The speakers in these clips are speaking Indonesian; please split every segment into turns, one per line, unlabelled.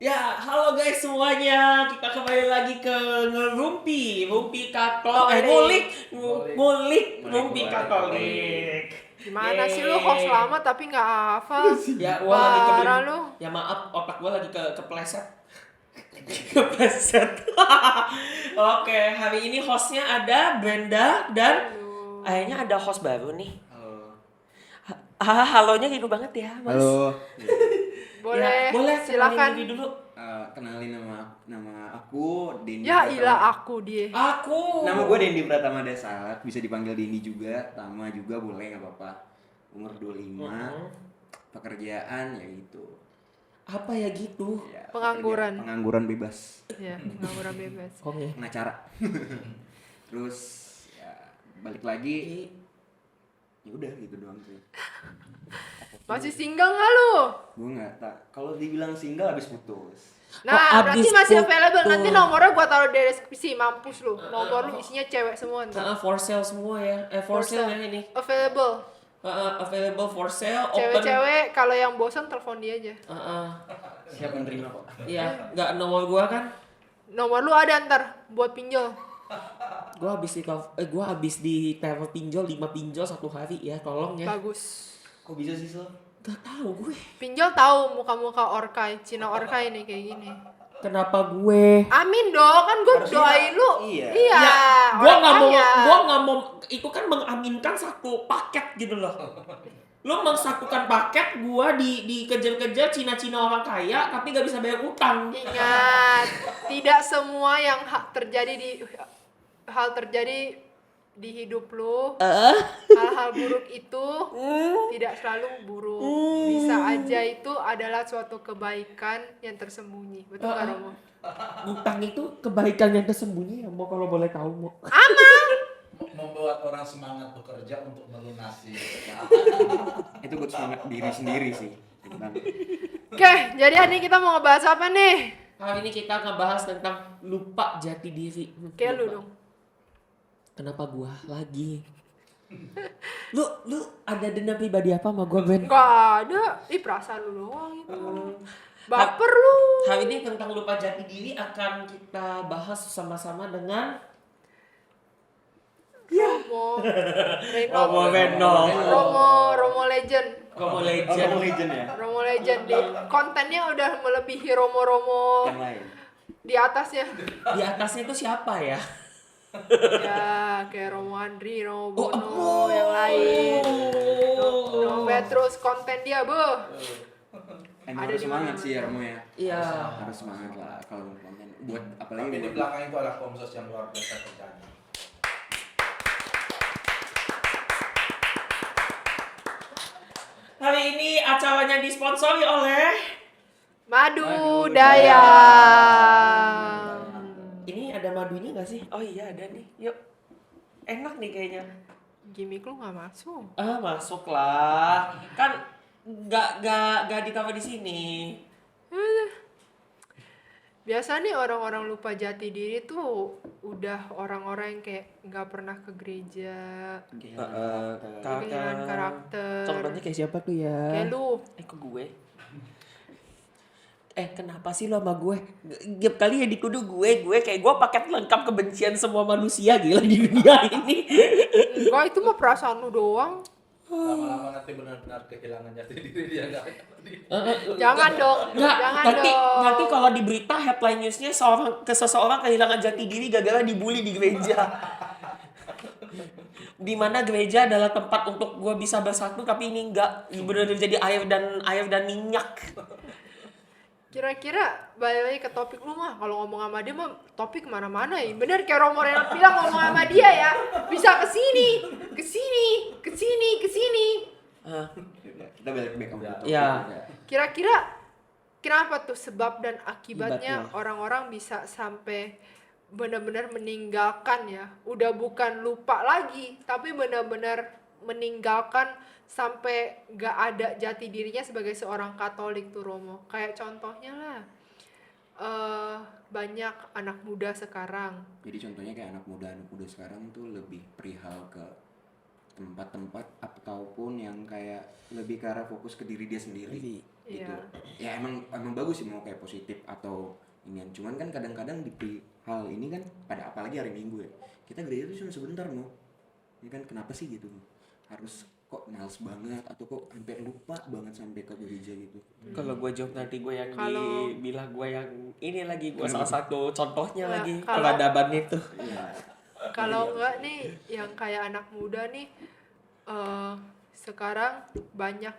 Ya, halo guys semuanya. Kita kembali lagi ke Rumpi
Katolik.
Rumpi
Ngulik.
Katolik.
Gimana sih lu host
Yeay.
lama tapi nggak hafal?
Ya, gua lagi
Parah lu.
Ya maaf, otak gua lagi kepleset. Kepleset. Oke, hari ini hostnya ada Brenda dan
Aduh.
kayaknya ada host baru nih.
Halo.
Halonya gitu banget ya, Mas.
Halo.
Boleh,
Ya, boleh kenalin
silakan.
diri dulu.
Kenalin nama aku Dendi.
Ya
Pratama.
ilah aku dia.
Aku.
Nama gue Dendi Pratama Dasar, bisa dipanggil Dendi juga, Tama juga boleh nggak apa-apa. Umur 25. Pekerjaan ya gitu.
Apa ya gitu?
Ya,
Pengangguran.
Pengangguran bebas.
Ya, pengangguran bebas.
Oke.
Pengacara. Terus ya balik lagi. Ya udah gitu doang sih.
Masih single nggak lu?
Gue nggak tak. Kalau dibilang single habis putus.
Nah,
abis
berarti masih
putus.
available. Nanti nomornya gua taruh di deskripsi, mampus lu. Nomor lu isinya cewek semua ntar.
For sale semua ya. For sale ya ini.
Available.
Available for sale. Open.
Cewek-cewek kalau yang bosan telepon dia aja.
Siap menerima kok.
Iya, nggak nomor gua kan.
Nomor lu ada ntar buat pinjol.
Gua habis di teror pinjol 5 pinjol 1 hari ya, tolong ya.
Bagus.
Kok bisa sih Sel?
Gak tahu gue.
Pinjol tahu muka-muka orkai, Cina orkai nih kayak gini.
Kenapa gue?
Amin dong, kan gue
Harusnya
doain lu.
iya.
Iya.
Gua
orang
nggak
kaya.
mau itu kan mengaminkan satu paket gitu loh. Lu mensatukan paket gua dikejar-kejar Cina-Cina orang kaya tapi gak bisa bayar utang.
Ingat, tidak semua yang hal terjadi di hidup lu, hal-hal buruk itu tidak selalu buruk. Bisa aja itu adalah suatu kebaikan yang tersembunyi. Betul nggak Romo?
Utang itu kebaikan yang tersembunyi ya, mau kalau boleh tahu mau.
Membuat orang semangat bekerja untuk melunasi.
Itu buat semangat diri sendiri sih.
Oke, jadi hari ini kita mau ngebahas apa nih?
Hari ini kita ngebahas tentang lupa jati diri.
Kayak lu
Lupa.
dong.
Kenapa gua lagi? Lu ada dendam pribadi apa sama gua, Ben?
Nggak ada. Ih, perasaan lu doang itu. Baper lu.
Hari ini tentang lupa jati diri akan kita bahas sama-sama dengan
Romo Romo Legend.
Romo Legend.
Legend ya.
Romo Legend di kontennya udah melebihi Romo
Yang lain.
di atasnya.
Di atasnya itu siapa ya?
Ya, kayak Romo Andri, Romo Bono, yang lain. Romo Petrus konten dia, Bu.
Emang
Ada
harus
di
semangat
mana-mana.
sih ya Romo ya.
Iya.
Harus semangat lah kalau konten. Buat apalagi
Tapi di
buat
belakang itu ada komsos yang luar biasa kerjanya.
Hari ini acaranya disponsori oleh
Madu Dayang.
ini ada madunya nggak sih? Oh iya ada nih. Yuk. Enak nih kayaknya.
Gimik lu nggak masuk.
Masuklah. Kan nggak ditaruh di sini.
Biasa nih orang-orang lupa jati diri tuh udah orang-orang yang kayak nggak pernah ke gereja, kehilangan karakter.
Contohnya kayak siapa tuh ya?
Kayak lu.
Ke gue. Kenapa sih lo sama gue? Tiap kali ya dituduh gue kayak gue paket lengkap kebencian semua manusia gila di dunia ini.
Enggak, itu mah perasaan lu doang.
Lama-lama nanti benar-benar kehilangan jati diri dia nggak.
Jangan dong.
Nggak,
Jangan
nanti
dong.
kalau di berita headline newsnya seseorang kehilangan jati diri gara-gara dibully di gereja. Di mana gereja adalah tempat untuk gue bisa bersatu tapi ini enggak, benar-benar jadi air dan minyak.
Kira-kira balik lagi ke topik lu mah. Kalau ngomong sama dia mah topik kemana-mana ya. Bener kayak Romo Renat bilang, ngomong sama dia ya bisa kesini.
kita balik back sama itu.
Ya.
Kira-kira kenapa tuh sebab dan akibatnya
Akibatnya.
orang-orang bisa sampai benar-benar meninggalkan ya. Udah bukan lupa lagi, tapi benar-benar meninggalkan sampai gak ada jati dirinya sebagai seorang Katolik tuh Romo. Kayak contohnya lah, banyak anak muda sekarang.
Jadi contohnya kayak anak muda sekarang tuh lebih perihal ke tempat-tempat ataupun yang kayak lebih ke arah fokus ke diri dia sendiri gitu.
Iya.
Ya emang bagus sih mau kayak positif atau inian, cuman kan kadang-kadang di hal ini kan pada apalagi hari Minggu ya, kita gereja tuh cuma sebentar mau, ini kan kenapa sih gitu, harus kok males banget atau kok sampai lupa banget sampai ke gereja gitu.
Kalau gue jawab nanti gue yang
Kalau-
dibilang gue yang ini lagi, gue salah satu contohnya
Nah,
lagi
kalau-
peradaban itu.
Iya.
Kalau enggak nih yang kayak anak muda nih sekarang banyak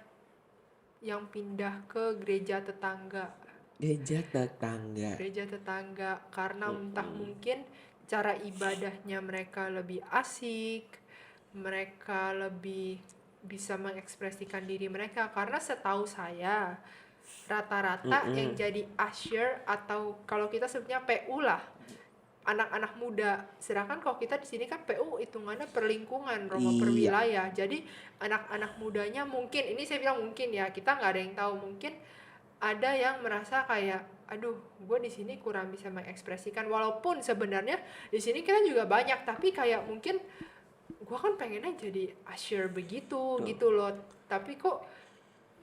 yang pindah ke gereja tetangga.
Gereja tetangga.
Gereja tetangga karena entah mungkin cara ibadahnya mereka lebih asik, mereka lebih bisa mengekspresikan diri mereka. Karena setahu saya rata-rata yang jadi usher atau kalau kita sebutnya PU lah, anak-anak muda. Sedangkan kalau kita di sini kan PU hitungannya perlingkungan, Romo
Iya.
perwilayah. Jadi anak-anak mudanya mungkin, ini saya bilang mungkin ya, kita nggak ada yang tahu, mungkin ada yang merasa kayak, aduh, gue di sini kurang bisa mengekspresikan. Walaupun sebenarnya di sini kita juga banyak, tapi kayak mungkin gue kan pengennya jadi usher begitu, gitu loh. Tapi kok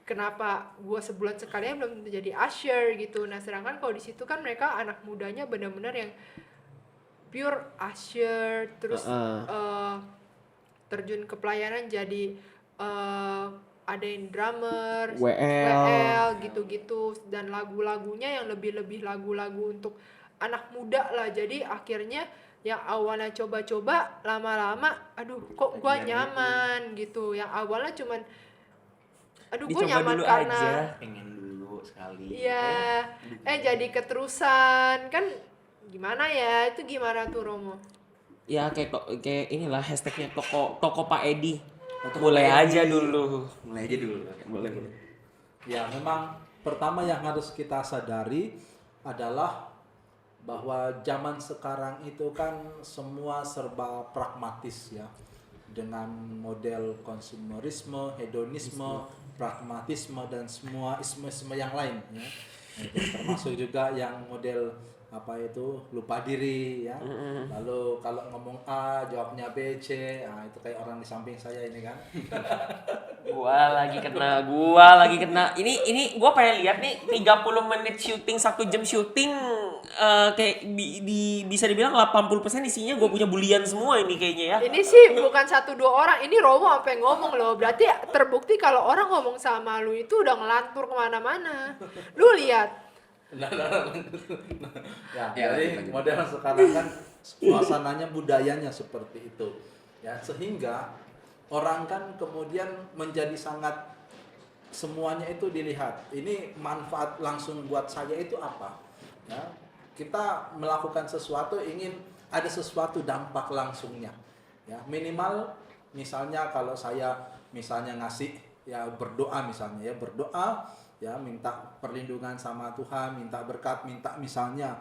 kenapa gue sebulan sekali belum jadi usher gitu. Nah sedangkan kalau di situ kan mereka anak mudanya benar-benar yang pure usher, terus terjun ke pelayanan jadi ada yang drummer,
WL.
gitu-gitu, dan lagu-lagunya yang lebih-lebih lagu-lagu untuk anak muda lah. Jadi akhirnya yang awalnya coba-coba lama-lama, aduh kok gua nyaman gitu. Yang awalnya cuman aduh gua
Dicoba
nyaman
dulu
karena
aja.
Pengen dulu sekali.
iya, jadi keterusan kan. Gimana ya, itu gimana tuh Romo?
Ya kayak inilah hashtagnya toko Pak Edi.
Toko
Mulai
Pak
aja
Edi.
dulu.
Mulai aja dulu.
Boleh.
Ya, memang pertama yang harus kita sadari adalah bahwa zaman sekarang itu kan semua serba pragmatis ya. Dengan model konsumerisme, hedonisme, pragmatisme dan semua isme yang lain ya. Termasuk juga yang model apa itu lupa diri ya. Lalu kalau ngomong A jawabnya B, C. Nah, itu kayak orang di samping saya ini kan.
Gua lagi kena. Ini gua pengen lihat nih 30 menit syuting, 1 jam syuting, kayak bisa dibilang 80% isinya gua punya bulian semua ini kayaknya ya.
Ini sih bukan 1-2 orang, ini Romo sampai ngomong loh. Berarti terbukti kalau orang ngomong sama lu itu udah ngelantur kemana-mana. Lu lihat.
Ya,
Ya,
jadi
lanjut.
model sekarang kan suasananya budayanya seperti itu. Ya, sehingga orang kan kemudian menjadi sangat semuanya itu dilihat. Ini manfaat langsung buat saya itu apa? Ya, kita melakukan sesuatu ingin ada sesuatu dampak langsungnya. Ya, minimal misalnya kalau saya misalnya ngasih ya berdoa misalnya ya berdoa ya minta perlindungan sama Tuhan, minta berkat, minta misalnya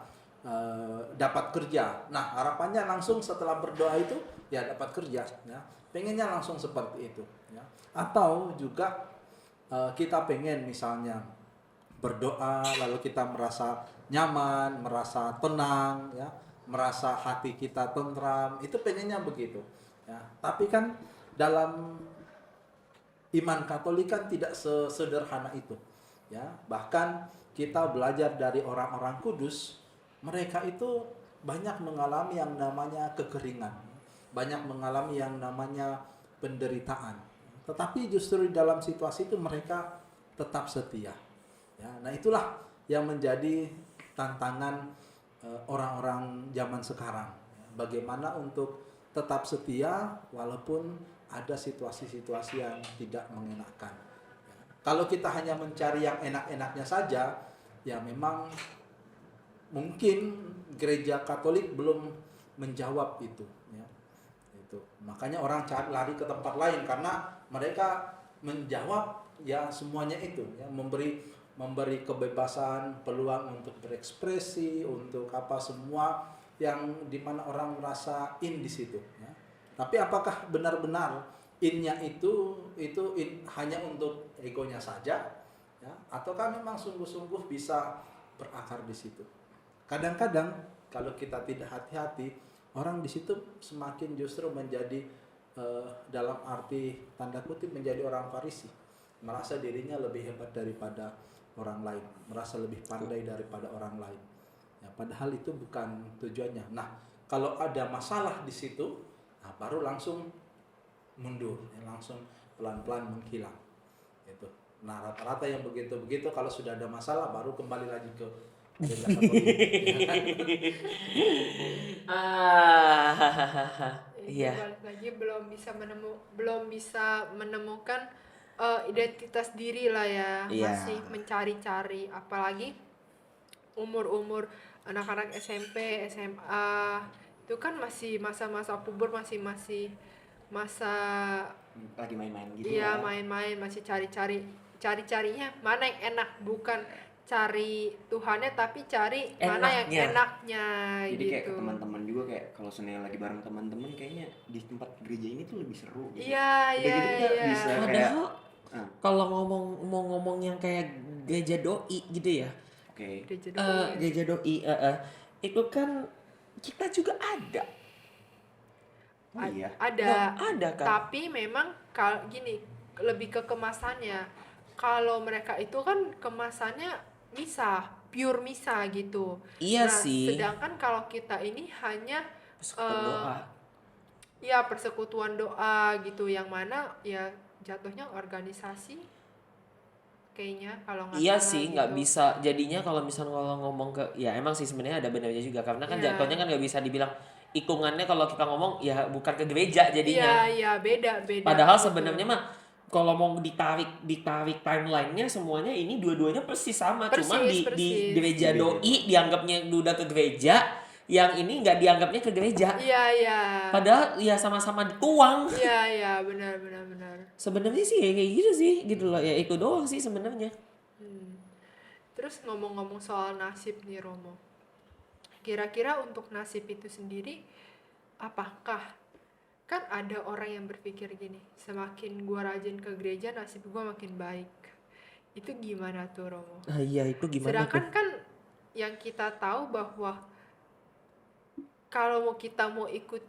dapat kerja. Nah harapannya langsung setelah berdoa itu ya dapat kerja. Ya. Pengennya langsung seperti itu. Ya. Atau juga kita pengen misalnya berdoa lalu kita merasa nyaman, merasa tenang, ya, merasa hati kita tentram. Itu pengennya begitu. Ya. Tapi kan dalam iman Katolik kan tidak sesederhana itu. Ya, bahkan kita belajar dari orang-orang kudus, mereka itu banyak mengalami yang namanya kekeringan, banyak mengalami yang namanya penderitaan. Tetapi justru di dalam situasi itu mereka tetap setia. Ya, nah itulah yang menjadi tantangan orang-orang zaman sekarang. Bagaimana untuk tetap setia walaupun ada situasi-situasi yang tidak mengenakan. Kalau kita hanya mencari yang enak-enaknya saja, ya memang mungkin gereja Katolik belum menjawab itu. Ya. Itu. Makanya orang lari ke tempat lain karena mereka menjawab ya semuanya itu, ya memberi kebebasan, peluang untuk berekspresi, untuk apa semua yang dimana orang merasa in di situ. Ya. Tapi apakah benar-benar innya itu hanya untuk egonya saja, ya? Ataukah memang sungguh-sungguh bisa berakar di situ? Kadang-kadang kalau kita tidak hati-hati, orang di situ semakin justru menjadi dalam arti tanda kutip menjadi orang Farisi, merasa dirinya lebih hebat daripada orang lain, merasa lebih pandai daripada orang lain. Ya, padahal itu bukan tujuannya. Nah, kalau ada masalah di situ, nah baru langsung mundur, ya, langsung pelan-pelan menghilang. Gitu. Nah, rata-rata yang begitu-begitu kalau sudah ada masalah baru kembali lagi ke gereja Katolik.
Iya.
Balik lagi belum bisa menemukan identitas diri lah ya.
Iya.
Masih mencari-cari, apalagi umur anak-anak SMP, SMA itu kan masih masa-masa puber, masih masa
Lagi main-main gitu.
iya
ya.
main-main, masih cari-carinya mana yang enak, bukan cari Tuhannya tapi cari mana yang
Enaknya.
enaknya
Jadi kayak
gitu.
ke teman-teman juga, kayak kalau Senin lagi bareng teman-teman kayaknya di tempat gereja ini tuh lebih seru gitu.
Iya,
Udah
iya,
gitu kita
iya.
bisa kayak
Padahal
ah,
kalau mau ngomong yang kayak gereja doi gitu ya.
oke.
Gereja doi.
Gereja doi itu kan kita juga ada.
Oh iya.
Ada,
Nah, ada kan?
tapi memang gini, lebih ke kemasannya. Kalau mereka itu kan kemasannya pure misa gitu.
Iya
Nah,
sih.
sedangkan kalau kita ini hanya
Persekutuan
eh,
doa.
ya persekutuan doa gitu, yang mana ya jatuhnya organisasi kayaknya kalau nggak
Iya
salah
sih, nggak
gitu.
bisa. Jadinya kalau misalnya kalau ngomong ke, ya emang sih sebenarnya ada benarnya juga, karena kan
Iya.
jatuhnya kan nggak bisa dibilang hitungannya kalau kita ngomong ya bukan ke gereja jadinya.
Iya, beda.
Padahal
gitu.
sebenarnya mah kalau mau ditarik timelinenya semuanya ini dua-duanya persis sama, cuma di
Persis.
gereja doi dianggapnya udah ke gereja, yang ini nggak dianggapnya ke gereja.
Iya.
Padahal ya sama-sama dituang.
Iya, benar.
Sebenarnya sih ya kayak gitu sih, gitu loh. Ya itu doang sih sebenarnya.
Terus ngomong-ngomong soal nasib nih Romo, kira-kira untuk nasib itu sendiri, apakah kan ada orang yang berpikir gini, semakin gua rajin ke gereja nasib gua makin baik. Itu gimana tuh Romo?
Ah iya itu gimana
Sedangkan
tuh?
kan yang kita tahu bahwa kalau kita mau ikut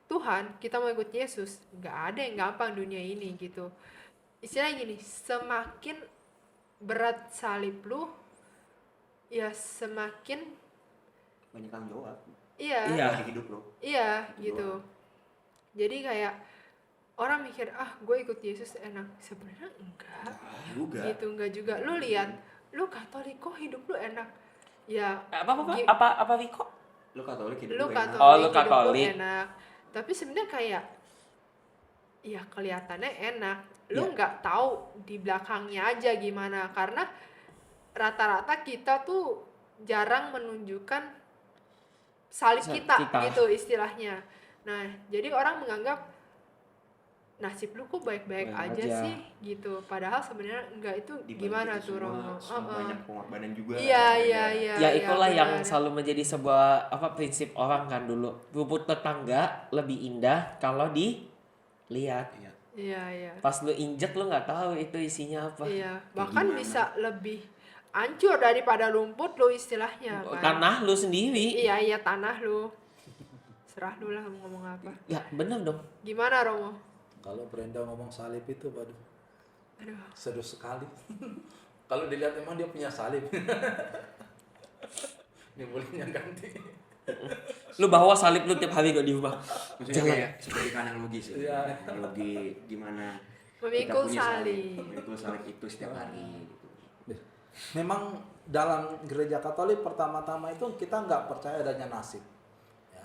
Tuhan, kita mau ikut Yesus, nggak ada yang gampang dunia ini gitu. Istilahnya gini, semakin berat salib lu, ya semakin
Banyak tanggung jawab
iya,
Iya.
di hidup lo.
iya gitu. Jadi kayak orang mikir, gue ikut Yesus enak, sebenarnya enggak
Juga.
gitu, enggak juga. Lu lihat, lu Katolik kok hidup lu enak, ya gi-
Apa Viko?
Lo Katolik hidup
lu
lo enak.
Katolik,
Oh, lu
hidup lu
Katolik.
enak, tapi sebenarnya kayak ya kelihatannya enak, lu
Iya.
nggak tahu di belakangnya aja gimana, karena rata-rata kita tuh jarang menunjukkan salib kita gitu istilahnya. Nah, jadi orang menganggap nasib lu kok baik-baik
Baik
aja
aja.
sih gitu, padahal sebenarnya enggak. Itu
Di balik
gimana
itu
tuh
semua,
Romo?
banyak pengorbanan juga.
Iya.
Ya itulah yang
benar.
selalu menjadi sebuah prinsip orang kan dulu. Rumput tetangga lebih indah kalau dilihat.
Iya.
Iya.
Pas lu injek lu nggak tahu itu isinya apa.
Iya, bahkan
gimana?
bisa lebih hancur daripada rumput lo istilahnya kan.
Tanah lu sendiri.
Iya, tanah lu. Serah lu lah mau ngomong apa.
Ya benar dong.
Gimana Romo?
Kalau Brenda ngomong salib itu, waduh,
Aduh.
seru sekali. Kalau dilihat emang dia punya salib. Ini bolehnya ganti.
Lu bawa salib lu tiap hari gak di rumah.
Maksudnya
Jangan.
kayak seperti kanan logis ya.
Iya.
Logi gimana
Memikul
kita punya
salib.
Memikul salib itu setiap hari gitu.
Memang dalam gereja Katolik pertama-tama itu kita nggak percaya adanya nasib. Ya.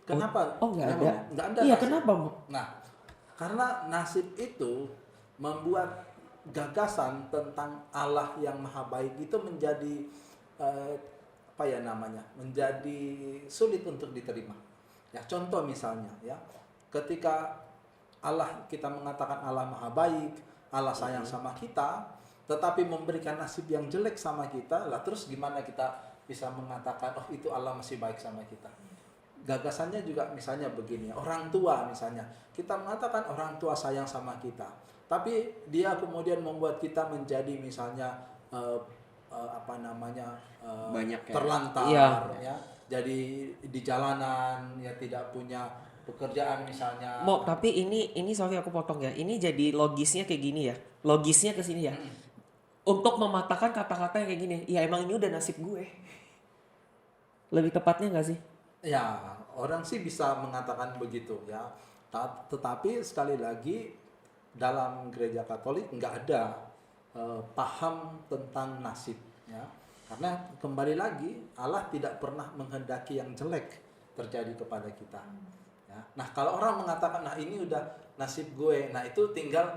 Kenapa?
Oh nggak
Kenapa?
ada.
Nggak ada
Iya
nasib.
kenapa? Mo?
Nah, karena nasib itu membuat gagasan tentang Allah yang maha baik itu menjadi menjadi sulit untuk diterima. Ya, contoh misalnya ya, ketika kita mengatakan Allah maha baik, Allah sayang sama kita, tetapi memberikan nasib yang jelek sama kita, lah terus gimana kita bisa mengatakan oh itu Allah masih baik sama kita? Gagasannya juga misalnya begini, orang tua misalnya, kita mengatakan orang tua sayang sama kita, tapi dia kemudian membuat kita menjadi misalnya
Banyak ya.
terlantar,
Iya.
ya, jadi di jalanan ya tidak punya pekerjaan misalnya.
Mo, tapi ini sorry aku potong ya. Ini jadi logisnya kayak gini ya. Logisnya ke sini ya. Untuk mematahkan kata-kata yang kayak gini. Ya emang ini udah nasib gue. Lebih tepatnya nggak sih?
Ya, orang sih bisa mengatakan begitu ya. Tetapi sekali lagi dalam gereja Katolik nggak ada paham tentang nasib ya. Karena kembali lagi Allah tidak pernah menghendaki yang jelek terjadi kepada kita. Ya. Nah, kalau orang mengatakan nah ini udah nasib gue, nah itu tinggal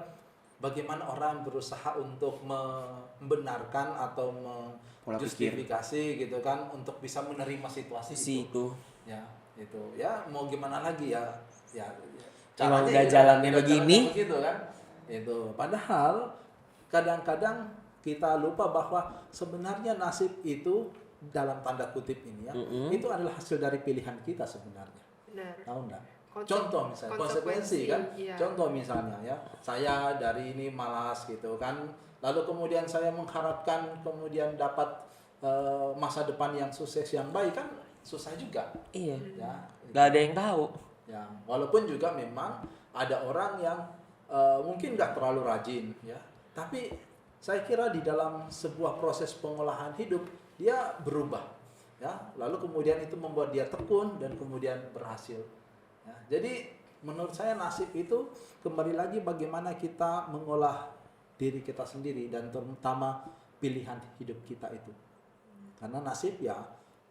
bagaimana orang berusaha untuk membenarkan atau
Pola
menjustifikasi gitu kan untuk bisa menerima situasi itu. Ya, itu. Ya mau gimana lagi ya? Ya
Emang udah
itu,
jalannya
udah
begini.
jalannya begitu kan. Itu. Padahal kadang-kadang kita lupa bahwa sebenarnya nasib itu dalam tanda kutip ini ya, itu adalah hasil dari pilihan kita sebenarnya.
Benar.
Tahu enggak?
Konse-
Contoh misalnya konsekuensi kan.
iya.
Contoh misalnya ya, saya dari ini malas gitu kan. Lalu kemudian saya mengharapkan kemudian dapat masa depan yang sukses yang baik kan susah juga.
Iya.
Ya.
Gak ada yang tahu.
Ya, walaupun juga memang ada orang yang mungkin nggak terlalu rajin ya. Tapi saya kira di dalam sebuah proses pengolahan hidup dia berubah ya. Lalu kemudian itu membuat dia tekun dan kemudian berhasil. Ya, jadi menurut saya nasib itu kembali lagi bagaimana kita mengolah diri kita sendiri dan terutama pilihan hidup kita itu. Karena nasib ya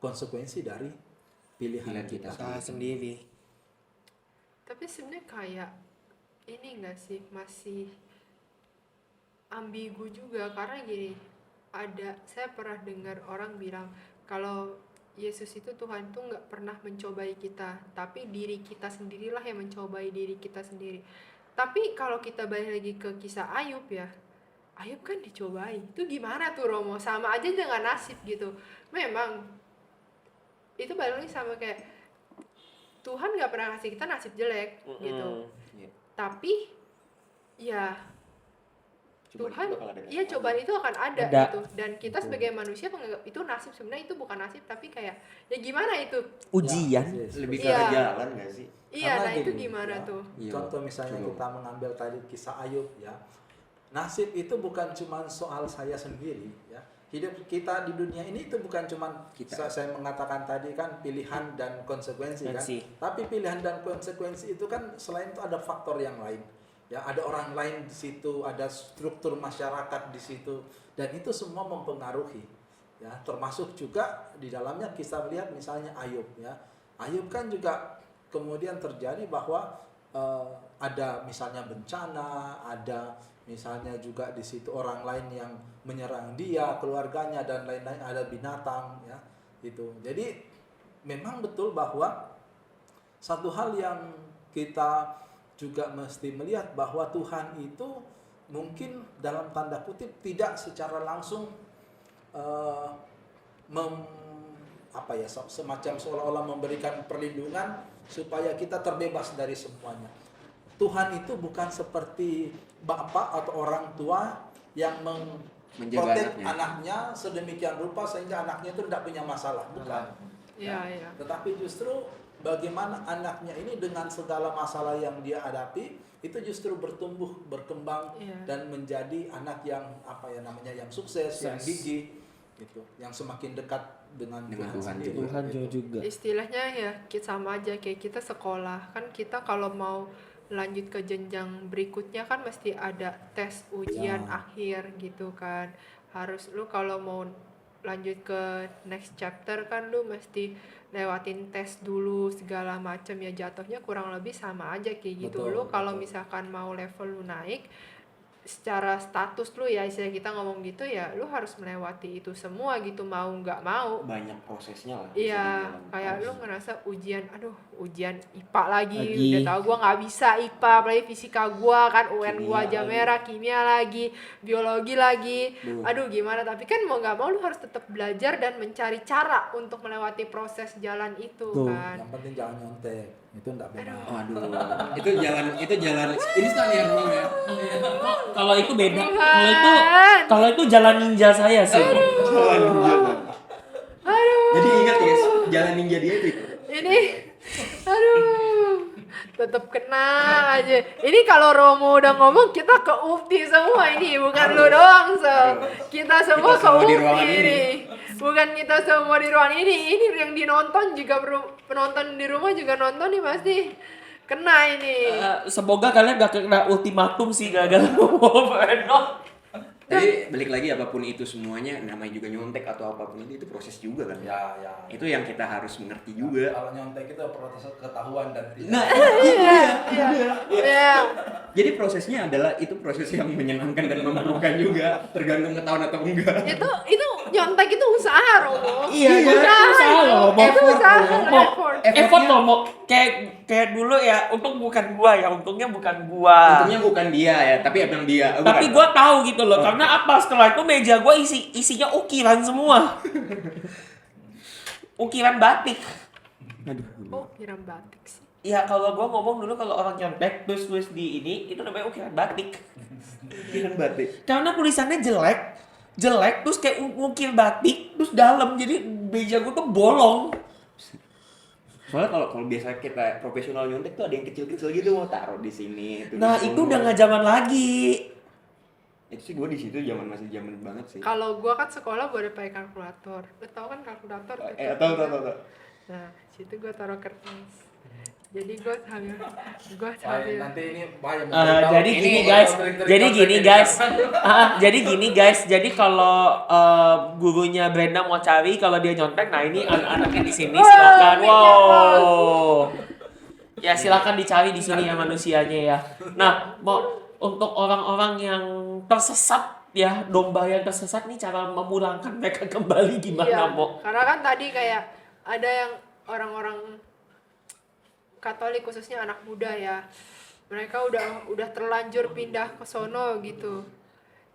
konsekuensi dari pilihan kita.
Kita sendiri.
Tapi sebenarnya kayak ini enggak sih, masih ambigu juga karena gini, saya pernah dengar orang bilang kalau Yesus itu Tuhan tuh nggak pernah mencobai kita, tapi diri kita sendirilah yang mencobai diri kita sendiri. Tapi kalau kita balik lagi ke kisah Ayub ya, Ayub kan dicobai. Itu gimana tuh Romo? Sama aja dengan nasib gitu. Memang itu balik lagi sama kayak Tuhan nggak pernah ngasih kita nasib jelek gitu.
Iya.
Tapi ya Tuhan, iya
kesempatan.
cobaan itu akan ada
Ada.
gitu. Dan kita sebagai manusia menganggap itu nasib, sebenarnya itu bukan nasib, tapi kayak ya gimana itu?
Ujian.
Ya,
Lebih ke
Iya.
jalan nggak sih?
Iya,
Karena
nah itu
gini,
gimana
ya.
tuh?
Iya,
Contoh misalnya
coba.
kita mengambil tadi kisah Ayub ya. Nasib itu bukan cuma soal saya sendiri ya. Hidup kita di dunia ini itu bukan cuma saya mengatakan tadi kan pilihan dan konsekuensi kan. Tapi pilihan dan konsekuensi itu kan selain itu ada faktor yang lain. Ya, ada orang lain di situ, ada struktur masyarakat di situ dan itu semua mempengaruhi. Ya, termasuk juga di dalamnya kita lihat misalnya Ayub ya. Ayub kan juga kemudian terjadi bahwa ada misalnya bencana, ada misalnya juga di situ orang lain yang menyerang dia, keluarganya dan lain-lain, ada binatang ya itu. Jadi memang betul bahwa satu hal yang kita juga mesti melihat bahwa Tuhan itu mungkin dalam tanda kutip tidak secara langsung semacam seolah-olah memberikan perlindungan supaya kita terbebas dari semuanya. Tuhan itu bukan seperti bapak atau orang tua yang memprotek anaknya sedemikian rupa sehingga anaknya itu tidak punya masalah, bukan.
Iya.
Tetapi justru bagaimana anaknya ini dengan segala masalah yang dia hadapi itu justru bertumbuh, berkembang dan menjadi anak yang yang sukses, yang gigih gitu, yang semakin dekat dengan Tuhan sendiri.
Tuhan juga.
Istilahnya ya sama aja kayak kita sekolah. Kan kita kalau mau lanjut ke jenjang berikutnya kan mesti ada tes ujian akhir gitu kan. Harus lu kalau mau lanjut ke next chapter kan lu mesti lewatin tes dulu segala macam, ya jatuhnya kurang lebih sama aja kayak gitu. Lu kalau misalkan mau level lu naik secara status lu ya, istilah kita ngomong gitu ya, lu harus melewati itu semua gitu, mau nggak mau.
Banyak prosesnya lah.
Iya, kayak lu ngerasa ujian, aduh ujian IPA lagi. Udah tau gua nggak bisa IPA, apalagi fisika gua kan UN gua aja merah, kimia lagi, biologi lagi, aduh gimana. Tapi kan mau nggak mau lu harus tetap belajar dan mencari cara untuk melewati proses jalan itu kan.
Yang penting jangan nyontek, itu enggak benar.
Aduh, itu jalan instan ya Bang ya.
Kalau itu beda. Kalau itu jalan ninja saya sih.
Jalan ninja.
Aduh.
Jadi ingat guys, jalan ninja dia itu.
Ini, aduh. tetap kena aja. Ini kalau Romo udah ngomong kita ke UPTI semua ini, bukan lu doang, kita semua ke
semua di ruangan
UPTI
ini.
ini. Bukan kita semua di ruangan ini yang dinonton juga penonton di rumah juga nonton nih pasti kena ini.
Semoga kalian gak kena ultimatum sih gagal ngomong Brandon.
Jadi balik lagi apapun itu semuanya namanya juga nyontek atau apapun itu proses juga kan.
Ya.
Itu yang kita harus mengerti juga.
Kalau nyontek itu proses ketahuan dan tidak.
Nah,
Iya.
jadi prosesnya adalah itu proses yang menyenangkan dan memalukan juga, tergantung ketahuan atau enggak.
Itu nyontek itu usaha, Romo.
Iya,
usaha
loh.
Itu usaha,
Effort
effort.
loh, mau kayak dulu ya, untung bukan gua ya, untungnya bukan gua.
Untungnya bukan dia ya, tapi emang dia.
Tapi
Bukan.
gua tahu gitu loh, karena apa? Setelah itu meja gua isinya ukiran semua. Ukiran batik.
Aduh.
Oh, kiram batik sih.
Ya kalau gua ngomong dulu kalau orang nyontek terus di ini itu namanya ukiran batik.
Pikiran batik.
Karena tulisannya jelek terus kayak ukir batik terus dalam jadi meja gua tuh bolong.
Soalnya kalau biasa kita profesional nyontek tuh ada yang kecil-kecil gitu mau taruh di sini.
Nah itu udah nggak zaman lagi.
Itu sih gue di situ masih zaman banget sih.
Kalau gua kan sekolah boleh pakai kalkulator. Lu tahu kan kalkulator?
Tahu.
Nah, situ gua taruh kertas. Jadi gua sambil
Nanti ini bahaya.
Jadi gini guys. Jadi kalau gurunya Brenda mau cari kalau dia nyontek, nah ini anak-anaknya di sini silakan. Wow. Ya silakan dicari di sini ya manusianya ya. Nah, mau untuk orang-orang yang tersesat ya, domba yang tersesat nih cara memulangkan mereka kembali gimana, Mo?
Karena kan tadi kayak ada yang orang-orang Katolik khususnya anak muda ya. Mereka udah terlanjur pindah ke sono gitu.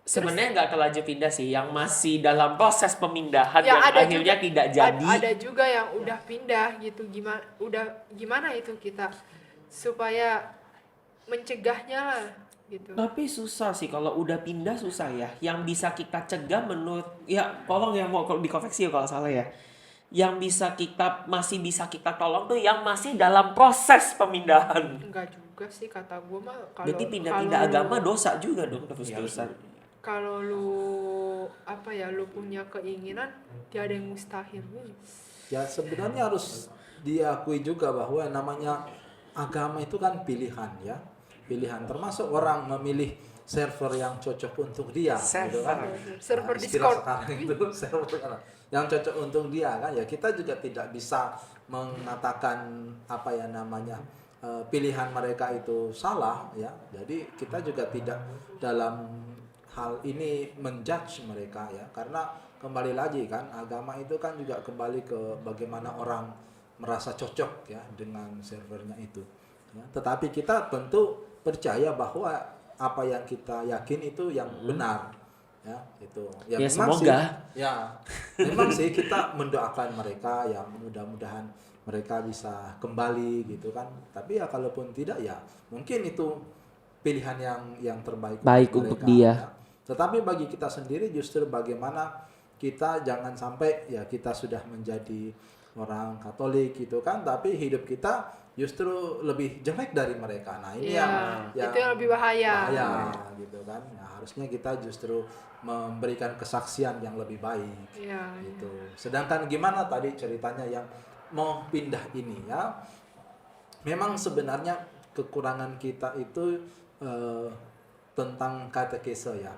Sebenarnya nggak terlanjur pindah sih, yang masih dalam proses pemindahan
Ya,
yang
ada
akhirnya
juga,
tidak jadi.
Ada juga yang udah pindah gitu. Gimana itu kita supaya mencegahnya lah gitu.
Tapi susah sih kalau udah pindah susah ya. Yang bisa kita cegah menurut ya tolong ya mau dikoreksi ya kalau salah ya. Yang masih bisa kita tolong tuh yang masih dalam proses pemindahan.
Enggak juga sih kata gue mah kalau
Berarti pindah-pindah
kalau
agama dosa juga dong terus-terusan.
kalau lu lu punya keinginan tiada yang mustahil.
Ya sebenarnya harus diakui juga bahwa namanya agama itu kan pilihan ya. Pilihan termasuk orang memilih server yang cocok untuk dia. Gitu kan.
Server
Istilah
Discord.
sekarang itu server yang cocok untuk dia kan ya, kita juga tidak bisa mengatakan pilihan mereka itu salah ya. Jadi kita juga tidak dalam hal ini menjudge mereka ya, karena kembali lagi kan agama itu kan juga kembali ke bagaimana orang merasa cocok ya dengan servernya itu ya. Tetapi kita tentu percaya bahwa apa yang kita yakin itu yang benar ya, itu
Ya,
memang
semoga.
sih, ya memang sih kita mendoakan mereka ya, mudah-mudahan mereka bisa kembali gitu kan. Tapi ya kalaupun tidak ya mungkin itu pilihan yang terbaik
Untuk
mereka,
dia.
ya. Tetapi bagi kita sendiri justru bagaimana kita jangan sampai ya kita sudah menjadi orang Katolik gitu kan, tapi hidup kita justru lebih jelek dari mereka. Nah ini yang
itu yang lebih bahaya.
gitu kan. Ya, harusnya kita justru memberikan kesaksian yang lebih baik.
Iya,
Gitu. Sedangkan gimana tadi ceritanya yang mau pindah ini ya, memang sebenarnya kekurangan kita itu tentang katekese ya.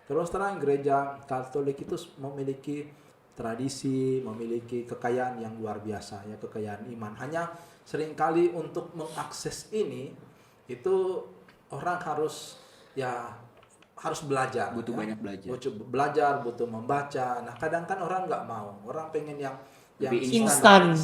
Terus terang gereja Katolik itu memiliki tradisi, memiliki kekayaan yang luar biasa ya, kekayaan iman. Hanya seringkali untuk mengakses ini itu orang harus belajar.
Butuh
ya.
banyak belajar.
Butuh belajar, butuh membaca. Nah, kadang kan orang nggak mau. Orang pengen yang
Lebih
instan.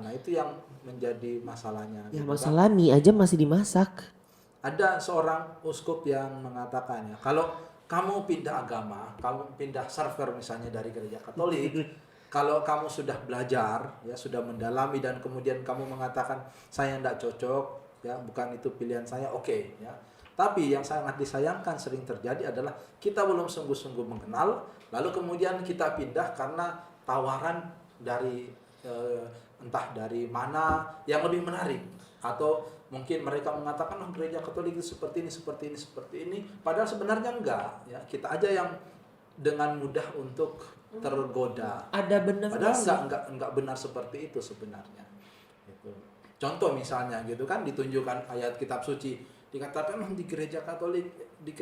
Nah, itu yang menjadi masalahnya.
Ya
gitu kan.
masalah mie aja masih dimasak.
Ada seorang uskup yang mengatakan ya, kalau kamu pindah agama, kamu pindah server misalnya dari gereja Katolik, kalau kamu sudah belajar, ya sudah mendalami dan kemudian kamu mengatakan saya tidak cocok, ya bukan itu pilihan saya, oke, ya. Tapi yang sangat disayangkan sering terjadi adalah kita belum sungguh-sungguh mengenal, lalu kemudian kita pindah karena tawaran dari entah dari mana yang lebih menarik, atau mungkin mereka mengatakan gereja Katolik itu seperti ini, padahal sebenarnya enggak ya. Kita aja yang dengan mudah untuk tergoda.
Ada benar
Padahal enggak benar seperti itu sebenarnya. Gitu. Contoh misalnya gitu kan ditunjukkan ayat kitab suci, dikatakan memang di gereja Katolik di